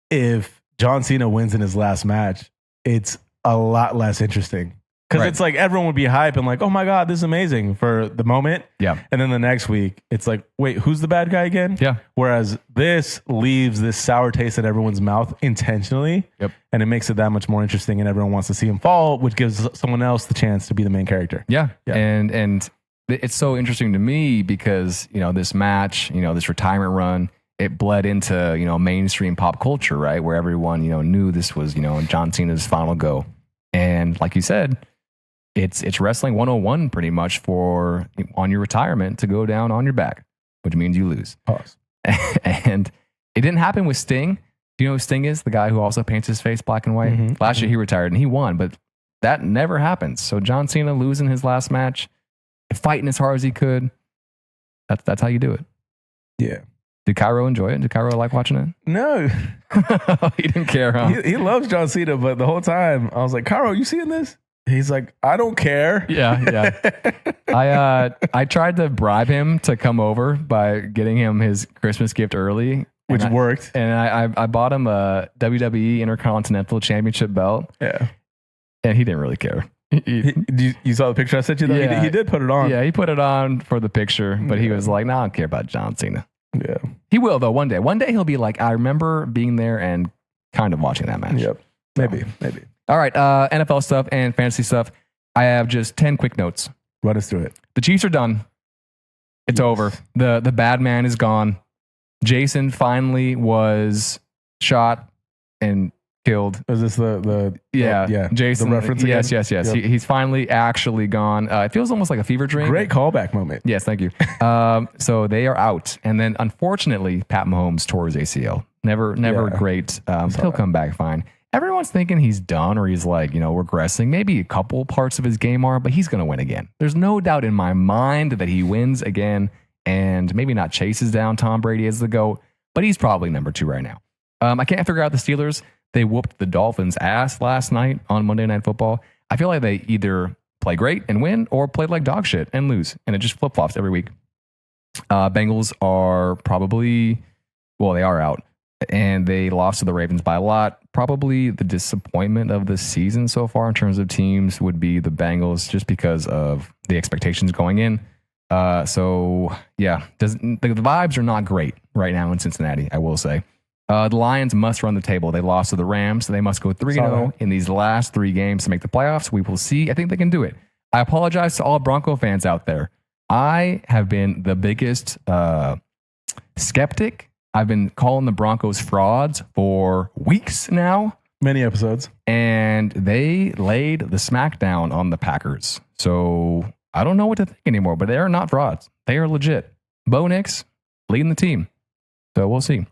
If John Cena wins in his last match, it's a lot less interesting. Because it's like everyone would be hype and like, oh my God, this is amazing for the moment. Yeah. And then the next week, it's like, wait, who's the bad guy again? Yeah. Whereas this leaves this sour taste in everyone's mouth intentionally. Yep. And it makes it that much more interesting and everyone wants to see him fall, which gives someone else the chance to be the main character. Yeah. And it's so interesting to me because, this match, this retirement run, it bled into, mainstream pop culture, right? Where everyone, knew this was, John Cena's final go. And like you said, it's wrestling 101 pretty much for on your retirement to go down on your back, which means you lose. Pause. And it didn't happen with Sting. Do you know who Sting is? The guy who also paints his face black and white. Mm-hmm. Last year he retired and he won, but that never happens. So John Cena losing his last match, fighting as hard as he could. That's how you do it. Yeah. Did Cairo enjoy it? Did Cairo like watching it? No. He didn't care, huh? He loves John Cena, but the whole time I was like, Cairo, you seeing this? He's like, I don't care. Yeah. I tried to bribe him to come over by getting him his Christmas gift early. Which worked. And I bought him a WWE Intercontinental Championship belt. Yeah. And he didn't really care. You saw the picture I sent you, though? Yeah. He did put it on. Yeah, he put it on for the picture, but he was like, no, I don't care about John Cena. Yeah. He will, though, one day. One day he'll be like, I remember being there and kind of watching that match. Yep. Maybe. All right, NFL stuff and fantasy stuff. I have just 10 quick notes. Run us through it. The Chiefs are done. It's over. The bad man is gone. Jason finally was shot and killed. Is this the Jason? The reference again? Yes. Yep. He's finally actually gone. It feels almost like a fever dream. Great callback moment. Yes, thank you. So they are out. And then unfortunately, Pat Mahomes tore his ACL. Never great. He'll come back fine. Everyone's thinking he's done or he's like, regressing. Maybe a couple parts of his game are, but he's going to win again. There's no doubt in my mind that he wins again and maybe not chases down Tom Brady as the GOAT, but he's probably number 2 right now. I can't figure out the Steelers. They whooped the Dolphins' ass last night on Monday Night Football. I feel like they either play great and win or play like dog shit and lose, and it just flip-flops every week. Bengals are probably, they are out. And they lost to the Ravens by a lot. Probably the disappointment of the season so far in terms of teams would be the Bengals just because of the expectations going in. The vibes are not great right now in Cincinnati, I will say. The Lions must run the table. They lost to the Rams, so they must go 3-0 in these last 3 games to make the playoffs. We will see. I think they can do it. I apologize to all Bronco fans out there. I have been the biggest skeptic. I've been calling the Broncos frauds for weeks now. Many episodes. And they laid the smackdown on the Packers. So I don't know what to think anymore, but they are not frauds. They are legit. Bo Nix leading the team. So we'll see.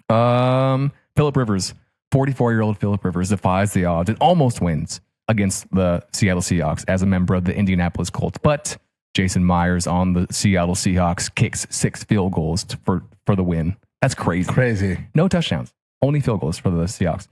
Phillip Rivers, 44-year-old Phillip Rivers defies the odds and almost wins against the Seattle Seahawks as a member of the Indianapolis Colts. But Jason Myers on the Seattle Seahawks kicks 6 field goals for the win. That's crazy. No touchdowns, only field goals for the Seahawks.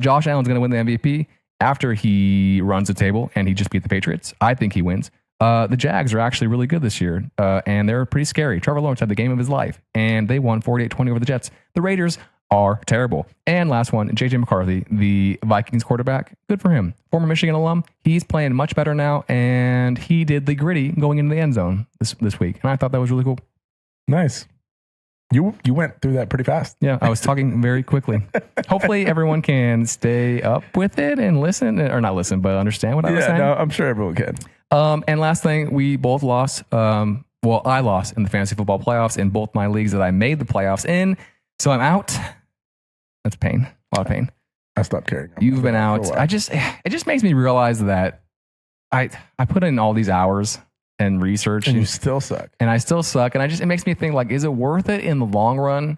Josh Allen's going to win the MVP after he runs the table and he just beat the Patriots. I think he wins. The Jags are actually really good this year, and they're pretty scary. Trevor Lawrence had the game of his life, and they won 48-20 over the Jets. The Raiders are terrible. And last one, J.J. McCarthy, the Vikings quarterback. Good for him. Former Michigan alum. He's playing much better now, and he did the gritty going into the end zone this week. And I thought that was really cool. Nice. You went through that pretty fast. Yeah, I was talking very quickly. Hopefully everyone can stay up with it and listen, or not listen, but understand what I was saying. No, I'm sure everyone can. And last thing, we both lost. I lost in the fantasy football playoffs in both my leagues that I made the playoffs in. So I'm out. That's pain. A lot of pain. I stopped caring. You've been out. It just makes me realize that I put in all these hours and research. And you still suck. And I still suck. And it makes me think, like, is it worth it in the long run?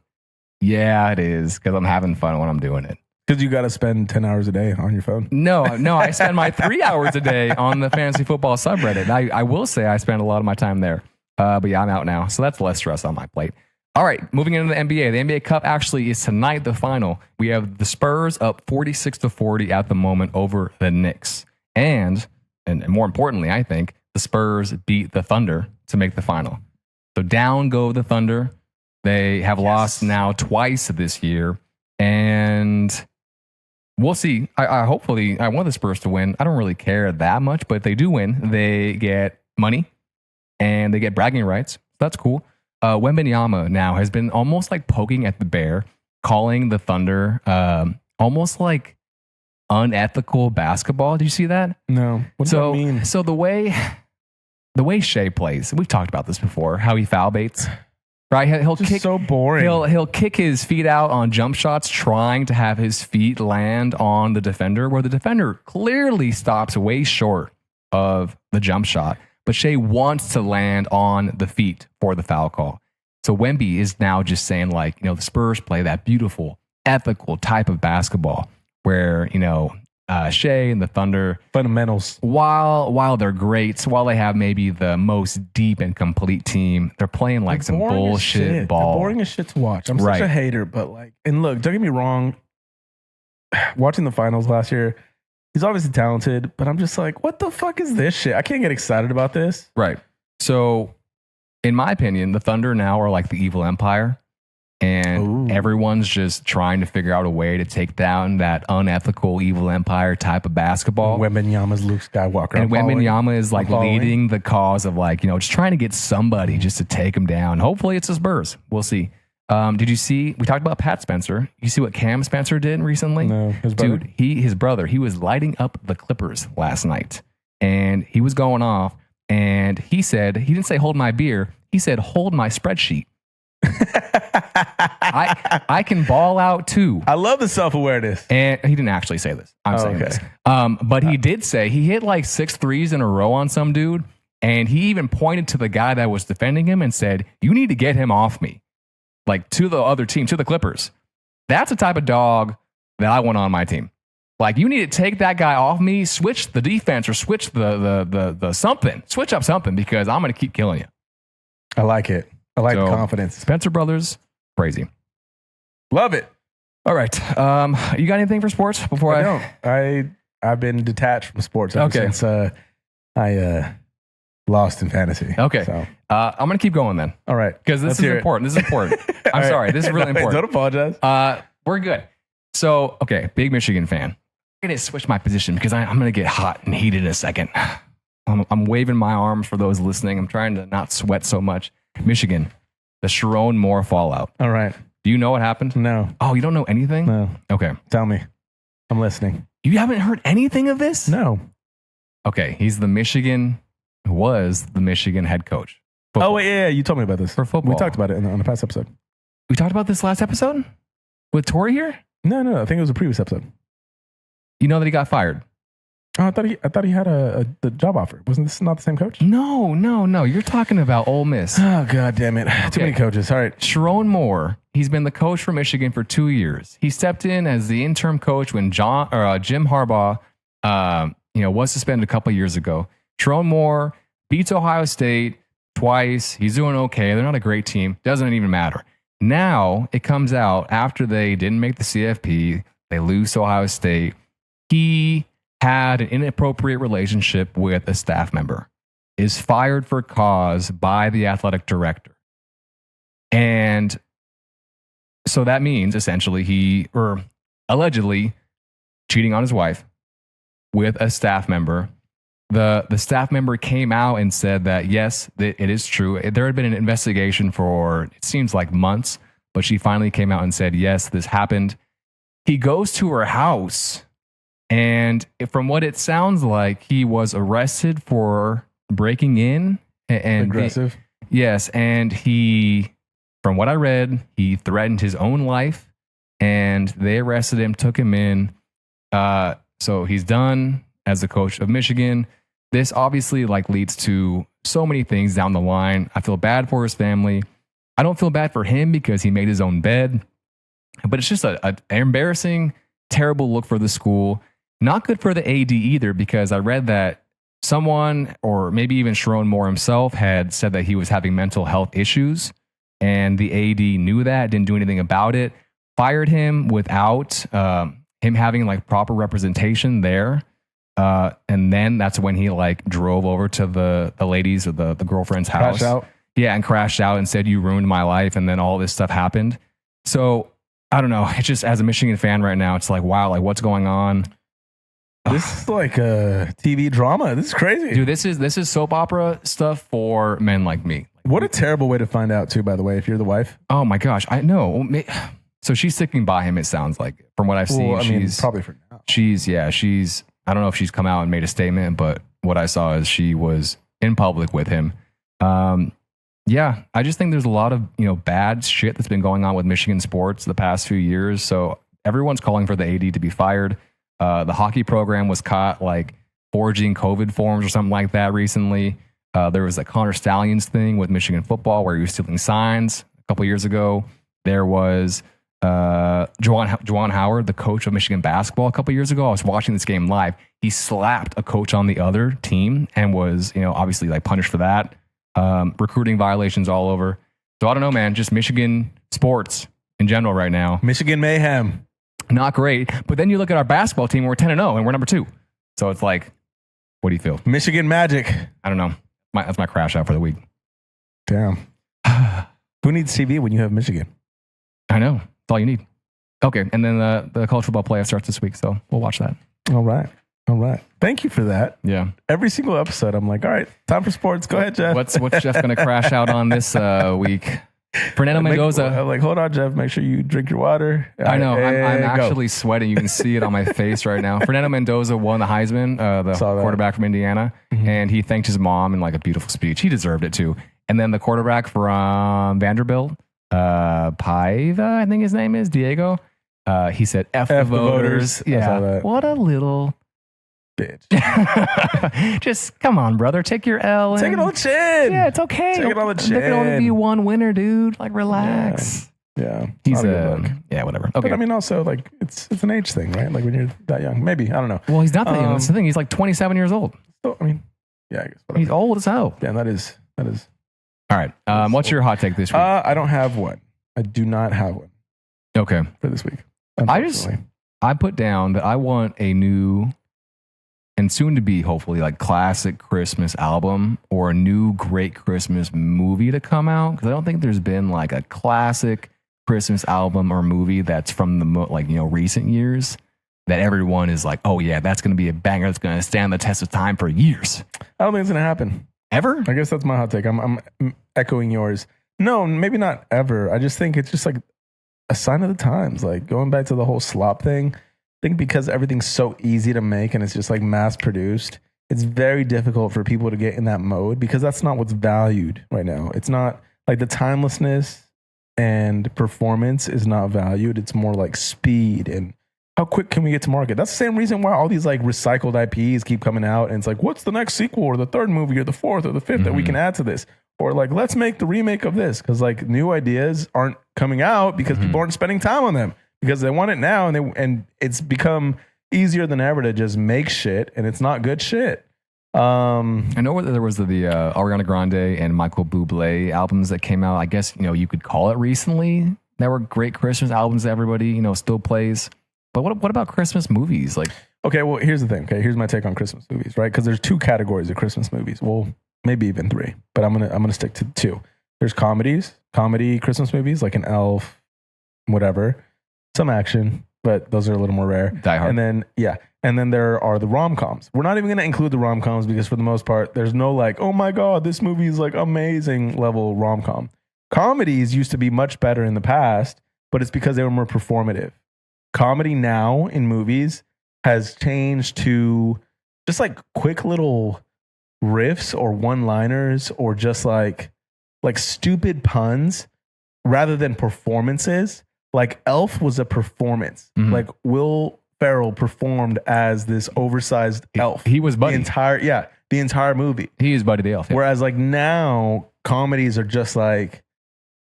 Yeah, it is. Because I'm having fun when I'm doing it. Because you got to spend 10 hours a day on your phone. No, I spend my 3 hours a day on the fantasy football subreddit. I will say I spend a lot of my time there. But yeah, I'm out now. So that's less stress on my plate. All right, moving into the NBA. The NBA Cup actually is tonight, the final. We have the Spurs up 46-40 at the moment over the Knicks. And more importantly, I think the Spurs beat the Thunder to make the final. So down go the Thunder. They have lost now twice this year. And we'll see. I hopefully, I want the Spurs to win. I don't really care that much, but if they do win, they get money and they get bragging rights. That's cool. Wembanyama now has been almost like poking at the bear, calling the Thunder almost like unethical basketball. Did you see that? No. What does that mean? So the way Shea plays, we've talked about this before, how he foul baits. Right? He'll Just kick so boring. He'll kick his feet out on jump shots, trying to have his feet land on the defender, where the defender clearly stops way short of the jump shot. But Shea wants to land on the feet for the foul call. So Wemby is now just saying, like, the Spurs play that beautiful, ethical type of basketball where, Shea and the Thunder, fundamentals, while they're great, while they have maybe the most deep and complete team, they're playing like some bullshit ball. They're boring as shit to watch. I'm such a hater, but and look, don't get me wrong. Watching the finals last year, he's obviously talented, but I'm just like, what the fuck is this shit? I can't get excited about this. Right. So, in my opinion, the Thunder now are like the evil empire. And everyone's just trying to figure out a way to take down that unethical evil empire type of basketball. Wembanyama's Luke Skywalker. And Wembanyama is like leading the cause of just trying to get somebody just to take him down. Hopefully it's the Spurs. We'll see. Did you see, we talked about Pat Spencer. You see what Cam Spencer did recently? No, his brother. Dude, his brother, he was lighting up the Clippers last night. And he was going off. And he said, he didn't say hold my beer. He said hold my spreadsheet. I can ball out too. I love the self-awareness. And he didn't actually say this. I'm saying this. But he did say he hit like 6 threes in a row on some dude. And he even pointed to the guy that was defending him and said, you need to get him off me. Like to the other team, to the Clippers. That's the type of dog that I want on my team. Like, you need to take that guy off me, switch the defense or switch the something. Switch up something because I'm going to keep killing you. I like it. I like the confidence. Spencer Brothers, crazy. Love it. All right. You got anything for sports before I've been detached from sports ever since I lost in fantasy. Okay. So. I'm going to keep going then. All right. Because this is important. This is important. I'm sorry. This is really important. Don't apologize. We're good. So, okay. Big Michigan fan. I'm going to switch my position because I'm going to get hot and heated in a second. I'm waving my arms for those listening. I'm trying to not sweat so much. Michigan, the Sharon Moore fallout. All right. Do you know what happened? No. Oh, you don't know anything? No. Okay. Tell me. I'm listening. You haven't heard anything of this? No. Okay. Was the Michigan head coach. Football. Oh, wait, yeah. You told me about this. For football. We talked about it on the past episode. We talked about this last episode? With Tori here? No. I think it was a previous episode. You know that he got fired? Oh, I thought he had the job offer. Wasn't this not the same coach? No. You're talking about Ole Miss. Oh, God damn it. Too many coaches. All right. Sharon Moore, he's been the coach for Michigan for 2 years. He stepped in as the interim coach when Jim Harbaugh was suspended a couple of years ago. Sharon Moore beats Ohio State twice. He's doing okay. They're not a great team. Doesn't even matter. Now it comes out after they didn't make the CFP. They lose to Ohio State. He had an inappropriate relationship with a staff member, is fired for cause by the athletic director. And so that means essentially allegedly cheating on his wife with a staff member. The staff member came out and said that, yes, it is true. There had been an investigation for, it seems like months, but she finally came out and said, yes, this happened. He goes to her house. And from what it sounds like, he was arrested for breaking in and aggressive. Yes. And from what I read, he threatened his own life and they arrested him, took him in. So he's done as the coach of Michigan. This obviously leads to so many things down the line. I feel bad for his family. I don't feel bad for him because he made his own bed, but it's just an embarrassing, terrible look for the school. Not good for the AD either, because I read that someone, or maybe even Sharon Moore himself, had said that he was having mental health issues, and the AD knew that, didn't do anything about it, fired him without him having proper representation there. And then that's when he like drove over to the ladies or the girlfriend's house. Crash out. Yeah, and crashed out and said, you ruined my life. And then all this stuff happened. So I don't know. It's just, as a Michigan fan right now, it's like, wow, like what's going on? This is like a TV drama. This is crazy. Dude, this is soap opera stuff for men like me. What a terrible way to find out too, by the way, if you're the wife. Oh my gosh, I know. So she's sticking by him, it sounds like. From what I've seen, she's probably for now. She's I don't know if she's come out and made a statement, but what I saw is she was in public with him. Yeah, I just think there's a lot of, bad shit that's been going on with Michigan sports the past few years. So everyone's calling for the AD to be fired. The hockey program was caught like forging COVID forms or something like that recently. There was a Connor Stallions thing with Michigan football where he was stealing signs a couple years ago. There was Juwan Howard, the coach of Michigan basketball, a couple years ago. I was watching this game live. He slapped a coach on the other team and was, obviously like punished for that. Recruiting violations all over. So I don't know, man. Just Michigan sports in general right now. Michigan mayhem. Not great. But then you look at our basketball team, we're 10-0 and we're number 2. So it's like, what do you feel? Michigan magic. I don't know. That's my crash out for the week. Damn. Who needs TV when you have Michigan? I know. That's all you need. Okay. And then the college football playoff starts this week. So we'll watch that. All right. Thank you for that. Yeah. Every single episode, I'm like, all right, time for sports. Go ahead, Jeff. What's Jeff going to crash out on this week? Fernando Mendoza. I'm like, hold on, Jeff. Make sure you drink your water. I know. I'm actually sweating. You can see it on my face right now. Fernando Mendoza won the Heisman, the quarterback from Indiana, and he thanked his mom in like a beautiful speech. He deserved it too. And then the quarterback from Vanderbilt, Paiva, I think his name is, Diego. He said, F the voters. Yeah. What a little bitch. Just come on, brother. Take your L. Take it on the chin. Yeah, it's okay. Take it on the chin. There can only be one winner, dude. Like, relax. Yeah. He's whatever. Okay. But I mean, also, like, it's an age thing, right? Like, when you're that young. Maybe. I don't know. Well, he's not that young. That's the thing. He's like 27 years old. So, I mean, yeah, I guess. Whatever. He's old as hell. Yeah, that is. All right. What's your hot take this week? I don't have one. I do not have one. Okay. For this week. I put down that I want a new and soon to be hopefully like classic Christmas album or a new great Christmas movie to come out, because I don't think there's been like a classic Christmas album or movie that's from the recent years that everyone is like, oh yeah, that's going to be a banger that's going to stand the test of time for years. I don't think it's going to happen ever. I guess that's my hot take. I'm echoing yours. No, maybe not ever. I just think it's just like a sign of the times. Like going back to the whole slop thing. I think because everything's so easy to make and it's just like mass produced, it's very difficult for people to get in that mode because that's not what's valued right now. It's not like the timelessness and performance is not valued. It's more like speed and how quick can we get to market. That's the same reason why all these like recycled IPs keep coming out. And it's like, what's the next sequel or the third movie or the fourth or the fifth that we can add to this? Or like, let's make the remake of this. Because like new ideas aren't coming out because people aren't spending time on them. Because they want it now, and it's become easier than ever to just make shit, and it's not good shit. I know there was the Ariana Grande and Michael Bublé albums that came out. I guess you could call it recently. There were great Christmas albums that everybody still plays. But what about Christmas movies? Like, okay, well here's the thing. Okay, here's my take on Christmas movies, right? Because there's 2 categories of Christmas movies. Well, maybe even 3, but I'm gonna stick to 2. There's comedy Christmas movies like an Elf, whatever. Some action, but those are a little more rare. Die Hard. And then there are the rom-coms. We're not even going to include the rom-coms because for the most part, there's no like, oh my God, this movie is like amazing level rom-com. Comedies used to be much better in the past, but it's because they were more performative. Comedy now in movies has changed to just like quick little riffs or one-liners or just like stupid puns rather than performances. Like Elf was a performance. Like Will Ferrell performed as this oversized elf. He was Buddy. The entire movie. He is Buddy the Elf. Yeah. Whereas like now comedies are just like,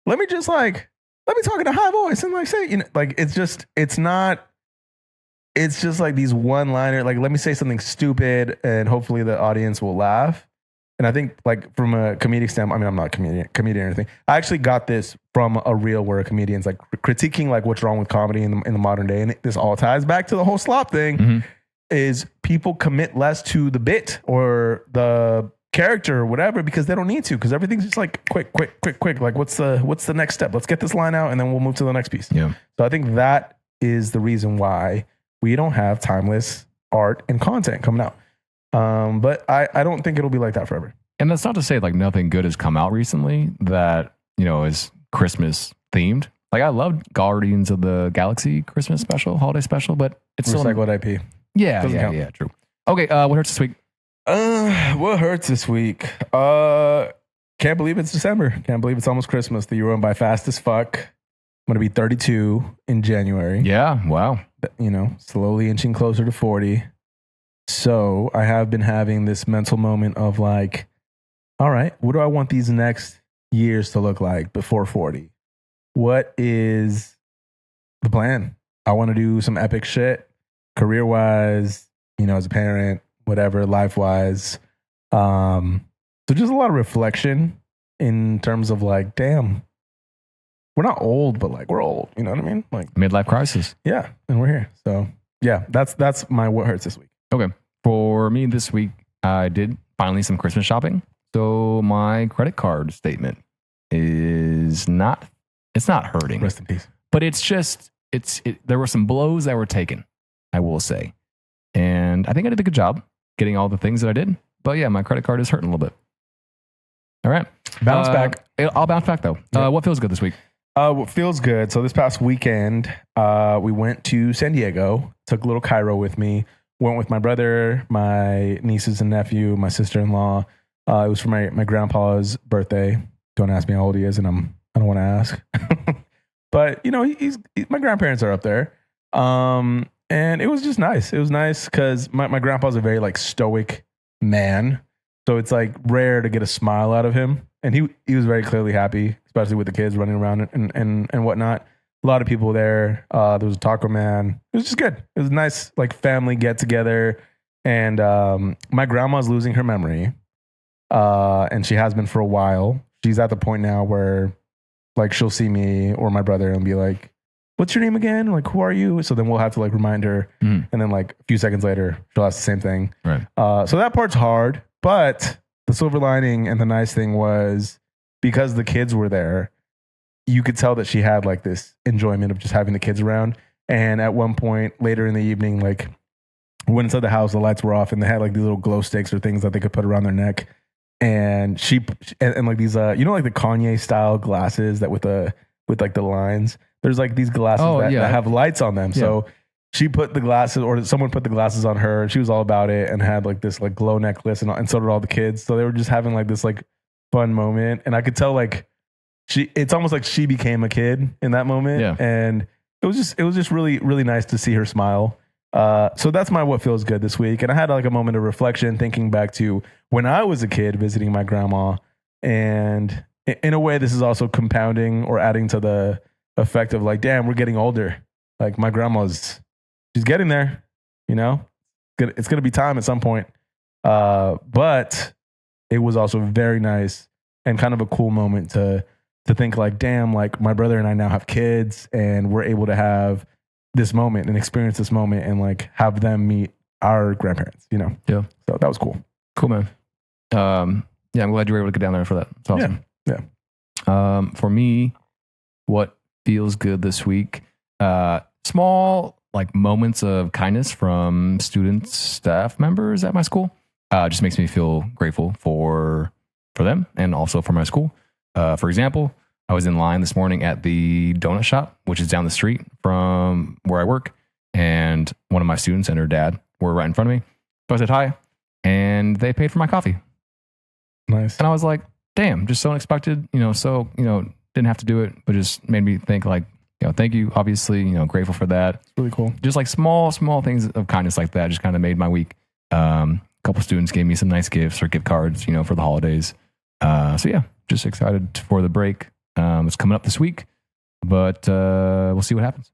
let me talk in a high voice and like say, like it's just like these one-liner, like let me say something stupid and hopefully the audience will laugh. And I think like from a comedic standpoint, I mean, I'm not a comedian or anything. I actually got this from a reel where a comedian's like critiquing like what's wrong with comedy in the modern day. And this all ties back to the whole slop thing is people commit less to the bit or the character or whatever because they don't need to, because everything's just like quick. Like what's the next step? Let's get this line out and then we'll move to the next piece. Yeah. So I think that is the reason why we don't have timeless art and content coming out. But I don't think it'll be like that forever. And that's not to say like nothing good has come out recently that, is Christmas themed. Like I loved Guardians of the Galaxy Christmas special, holiday special, but it's still recycled IP. Yeah, true. Okay, what hurts this week? What hurts this week? Can't believe it's December. Can't believe it's almost Christmas. The year went by fast as fuck. I'm gonna be 32 in January. Yeah, wow. Slowly inching closer to 40. So I have been having this mental moment of like, all right, what do I want these next years to look like before 40? What is the plan? I want to do some epic shit, career-wise, as a parent, whatever, life-wise. So just a lot of reflection in terms of like, damn, we're not old, but like we're old. You know what I mean? Like midlife crisis. Yeah, and we're here. So yeah, that's my what hurts this week. Okay. For me this week, I did finally some Christmas shopping. So my credit card statement is not hurting. Rest in peace. But there were some blows that were taken, I will say. And I think I did a good job getting all the things that I did. But yeah, my credit card is hurting a little bit. All right. Bounce back. I'll bounce back though. Yeah. What feels good this week? What feels good. So this past weekend, we went to San Diego, took a little Cairo with me, went with my brother, my nieces and nephew, my sister-in-law. It was for my grandpa's birthday. Don't ask me how old he is, and I don't want to ask. But my grandparents are up there. And it was just nice. It was nice because my grandpa's a very like stoic man. So it's like rare to get a smile out of him. And he was very clearly happy, especially with the kids running around and whatnot. A lot of people there. There was a taco man. It was just good. It was a nice like family get together. And my grandma's losing her memory. And she has been for a while. She's at the point now where like she'll see me or my brother and be like, what's your name again? Like, who are you? So then we'll have to like remind her. And then like a few seconds later, she'll ask the same thing. Right. So that part's hard, but the silver lining and the nice thing was because the kids were there, you could tell that she had like this enjoyment of just having the kids around. And at one point later in the evening, like went inside the house, the lights were off and they had like these little glow sticks or things that they could put around their neck. And she like these, like the Kanye style glasses that with like the lines, there's like these glasses that have lights on them. Yeah. So she put the glasses, or someone put the glasses on her, and she was all about it and had like this like glow necklace, and so did all the kids. So they were just having like this like fun moment, and I could tell like it's almost like she became a kid in that moment. Yeah. And it was just really, really nice to see her smile. So that's my what feels good this week. And I had like a moment of reflection thinking back to when I was a kid visiting my grandma, and in a way this is also compounding or adding to the effect of like, damn, we're getting older. Like my she's getting there, it's going to be time at some point. But it was also very nice and kind of a cool moment to think like, damn, like my brother and I now have kids and we're able to have this moment and experience this moment and like have them meet our grandparents, Yeah. So that was cool. Cool, man. Yeah, I'm glad you were able to get down there for that. It's awesome. Yeah. For me, what feels good this week? Small like moments of kindness from students, staff members at my school. Just makes me feel grateful for them and also for my school. For example, I was in line this morning at the donut shop, which is down the street from where I work. And one of my students and her dad were right in front of me. So I said hi, and they paid for my coffee. Nice. And I was like, damn, just so unexpected, didn't have to do it, but just made me think like, thank you. Obviously, grateful for that. It's really cool. Just like small things of kindness like that just kind of made my week. A couple students gave me some nice gifts or gift cards, for the holidays. So yeah, just excited for the break. It's coming up this week, but we'll see what happens.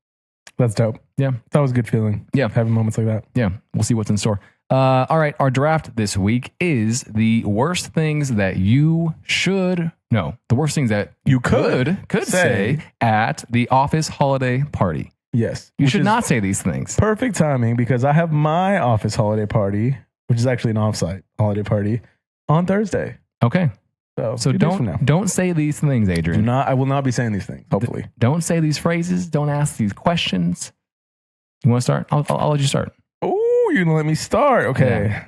That's dope. Yeah. That was a good feeling. Yeah. Having moments like that. Yeah. We'll see what's in store. All right. Our draft this week is the worst things that you the worst things that you could say at the office holiday party. Yes. You which should is not say these things. perfect timing because I have my office holiday party, which is actually an offsite holiday party, on Thursday. Okay. So 2 days from now. don't say these things, Adrian. I will not be saying these things, hopefully. Don't say these phrases. Don't ask these questions. You want to start? I'll let you start. Oh, you're going to let me start. Okay. Yeah.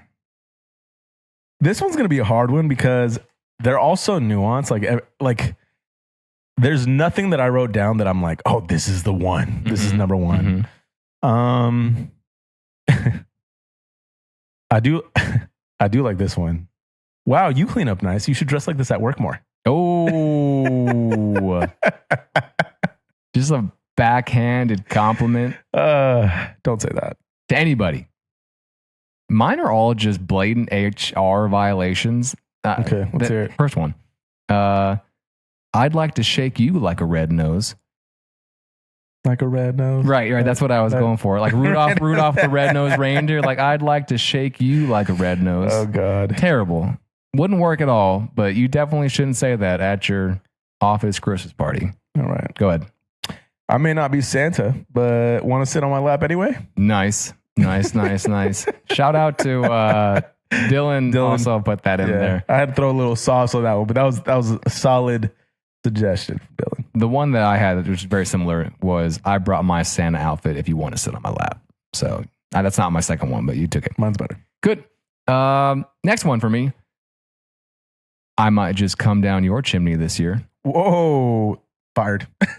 This one's going to be a hard one because they're also nuanced. Like there's nothing that I wrote down that I'm like, oh, this is the one. This is number one. I do like this one. Wow, you clean up nice. You should dress like this at work more. Oh, just a backhanded compliment. Don't say that to anybody. Mine are all just blatant HR violations. Okay, let's hear it. First one. I'd like to shake you like a red nose. Like a red nose? Right. That's what I was going for. Like Rudolph the red-nosed reindeer. Like, I'd like to shake you like a red nose. Oh, God. Terrible. Wouldn't work at all, but you definitely shouldn't say that at your office Christmas party. All right. Go ahead. I may not be Santa, but want to sit on my lap anyway? Nice. Shout out to Dylan. Also put that in there. I had to throw a little sauce on that one, but that was a solid suggestion from Dylan. The one that I had, which was very similar, was I brought my Santa outfit if you want to sit on my lap. So that's not my second one, but you took it. Mine's better. Good. Next one for me. I might just come down your chimney this year. Whoa. Fired. I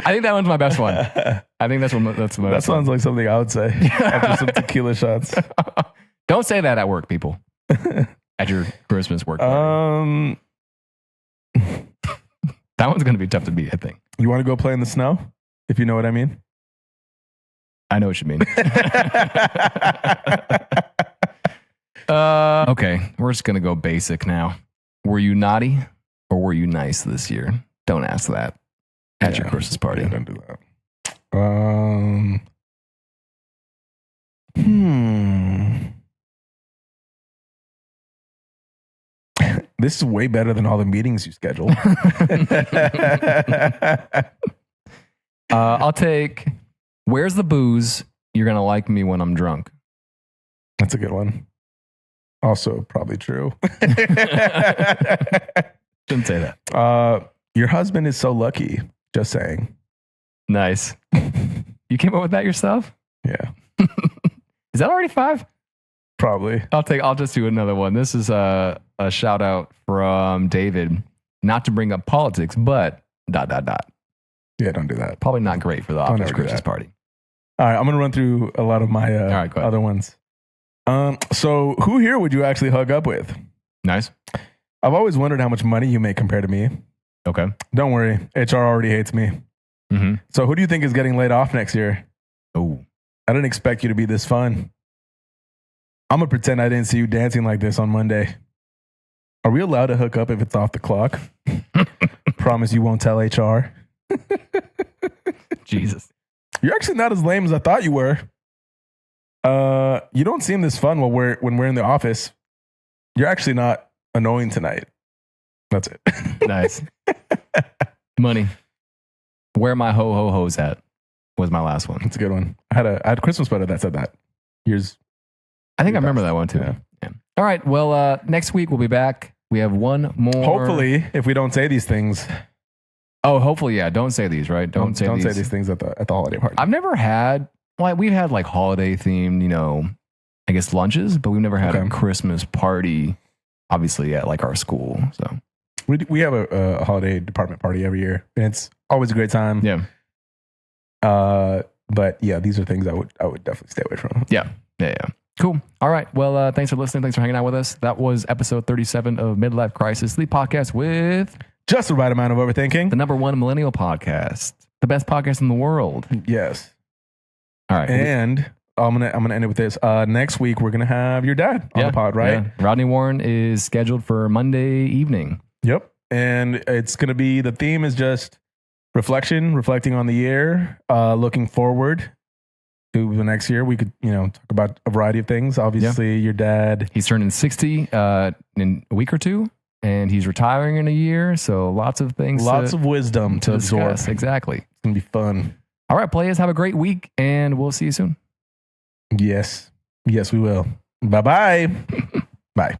think that one's my best one. I think that's my That best one. sounds like something I would say after some tequila shots. Don't say that at work, people. At your Christmas work party. That one's going to be tough to beat, I think. You want to go play in the snow? If you know what I mean. I know what you mean. Okay, we're just going to go basic now. Were you naughty or were you nice this year? Don't ask that at your Christmas party. Yeah, don't do that. This is way better than all the meetings you scheduled. I'll take, where's the booze? You're going to like me when I'm drunk. That's a good one. Also probably true. Shouldn't say that. Your husband is so lucky. Just saying. Nice. You came up with that yourself? Yeah. Is that already 5? Probably. I'll just do another one. This is a shout out from David. Not to bring up politics, but ... Yeah, don't do that. Probably not great for the office Christmas party. All right, I'm going to run through a lot of my other ones. So who here would you actually hug up with? Nice. I've always wondered how much money you make compared to me. Okay. Don't worry. HR already hates me. Mm-hmm. So who do you think is getting laid off next year? Oh, I didn't expect you to be this fun. I'm going to pretend I didn't see you dancing like this on Monday. Are we allowed to hook up if it's off the clock? Promise you won't tell HR. Jesus. You're actually not as lame as I thought you were. You don't seem this fun when we're in the office. You're actually not annoying tonight. That's it. Nice. Money. Where my ho-ho-ho's at was my last one. That's a good one. I had a Christmas sweater that said that. Yours. I think I remember that one too. Yeah. All right. Well, next week we'll be back. We have one more. Hopefully, if we don't say these things. Oh, hopefully, yeah. Don't say these, right? Don't say these things at the holiday party. I've never had, we've had like holiday themed, I guess lunches, but we've never had a Christmas party, obviously at like our school. So we have a holiday department party every year, and it's always a great time. Yeah. But yeah, these are things I would definitely stay away from. Yeah. Cool. All right. Well, thanks for listening. Thanks for hanging out with us. That was episode 37 of Midlife Crisis, the podcast with just the right amount of overthinking. The #1 millennial podcast, the best podcast in the world. Yes. All right. And I'm gonna end it with this. Next week we're gonna have your dad on the pod, right? Yeah. Rodney Warren is scheduled for Monday evening. Yep. And it's gonna be, the theme is just reflecting on the year, looking forward to the next year. We could, talk about a variety of things. Obviously, your dad, he's turning 60 in a week or two. and he's retiring in a year. So lots of things, lots of wisdom to absorb. discuss. Exactly. It's gonna be fun. All right, players, have a great week, and we'll see you soon. Yes, we will. Bye. Bye.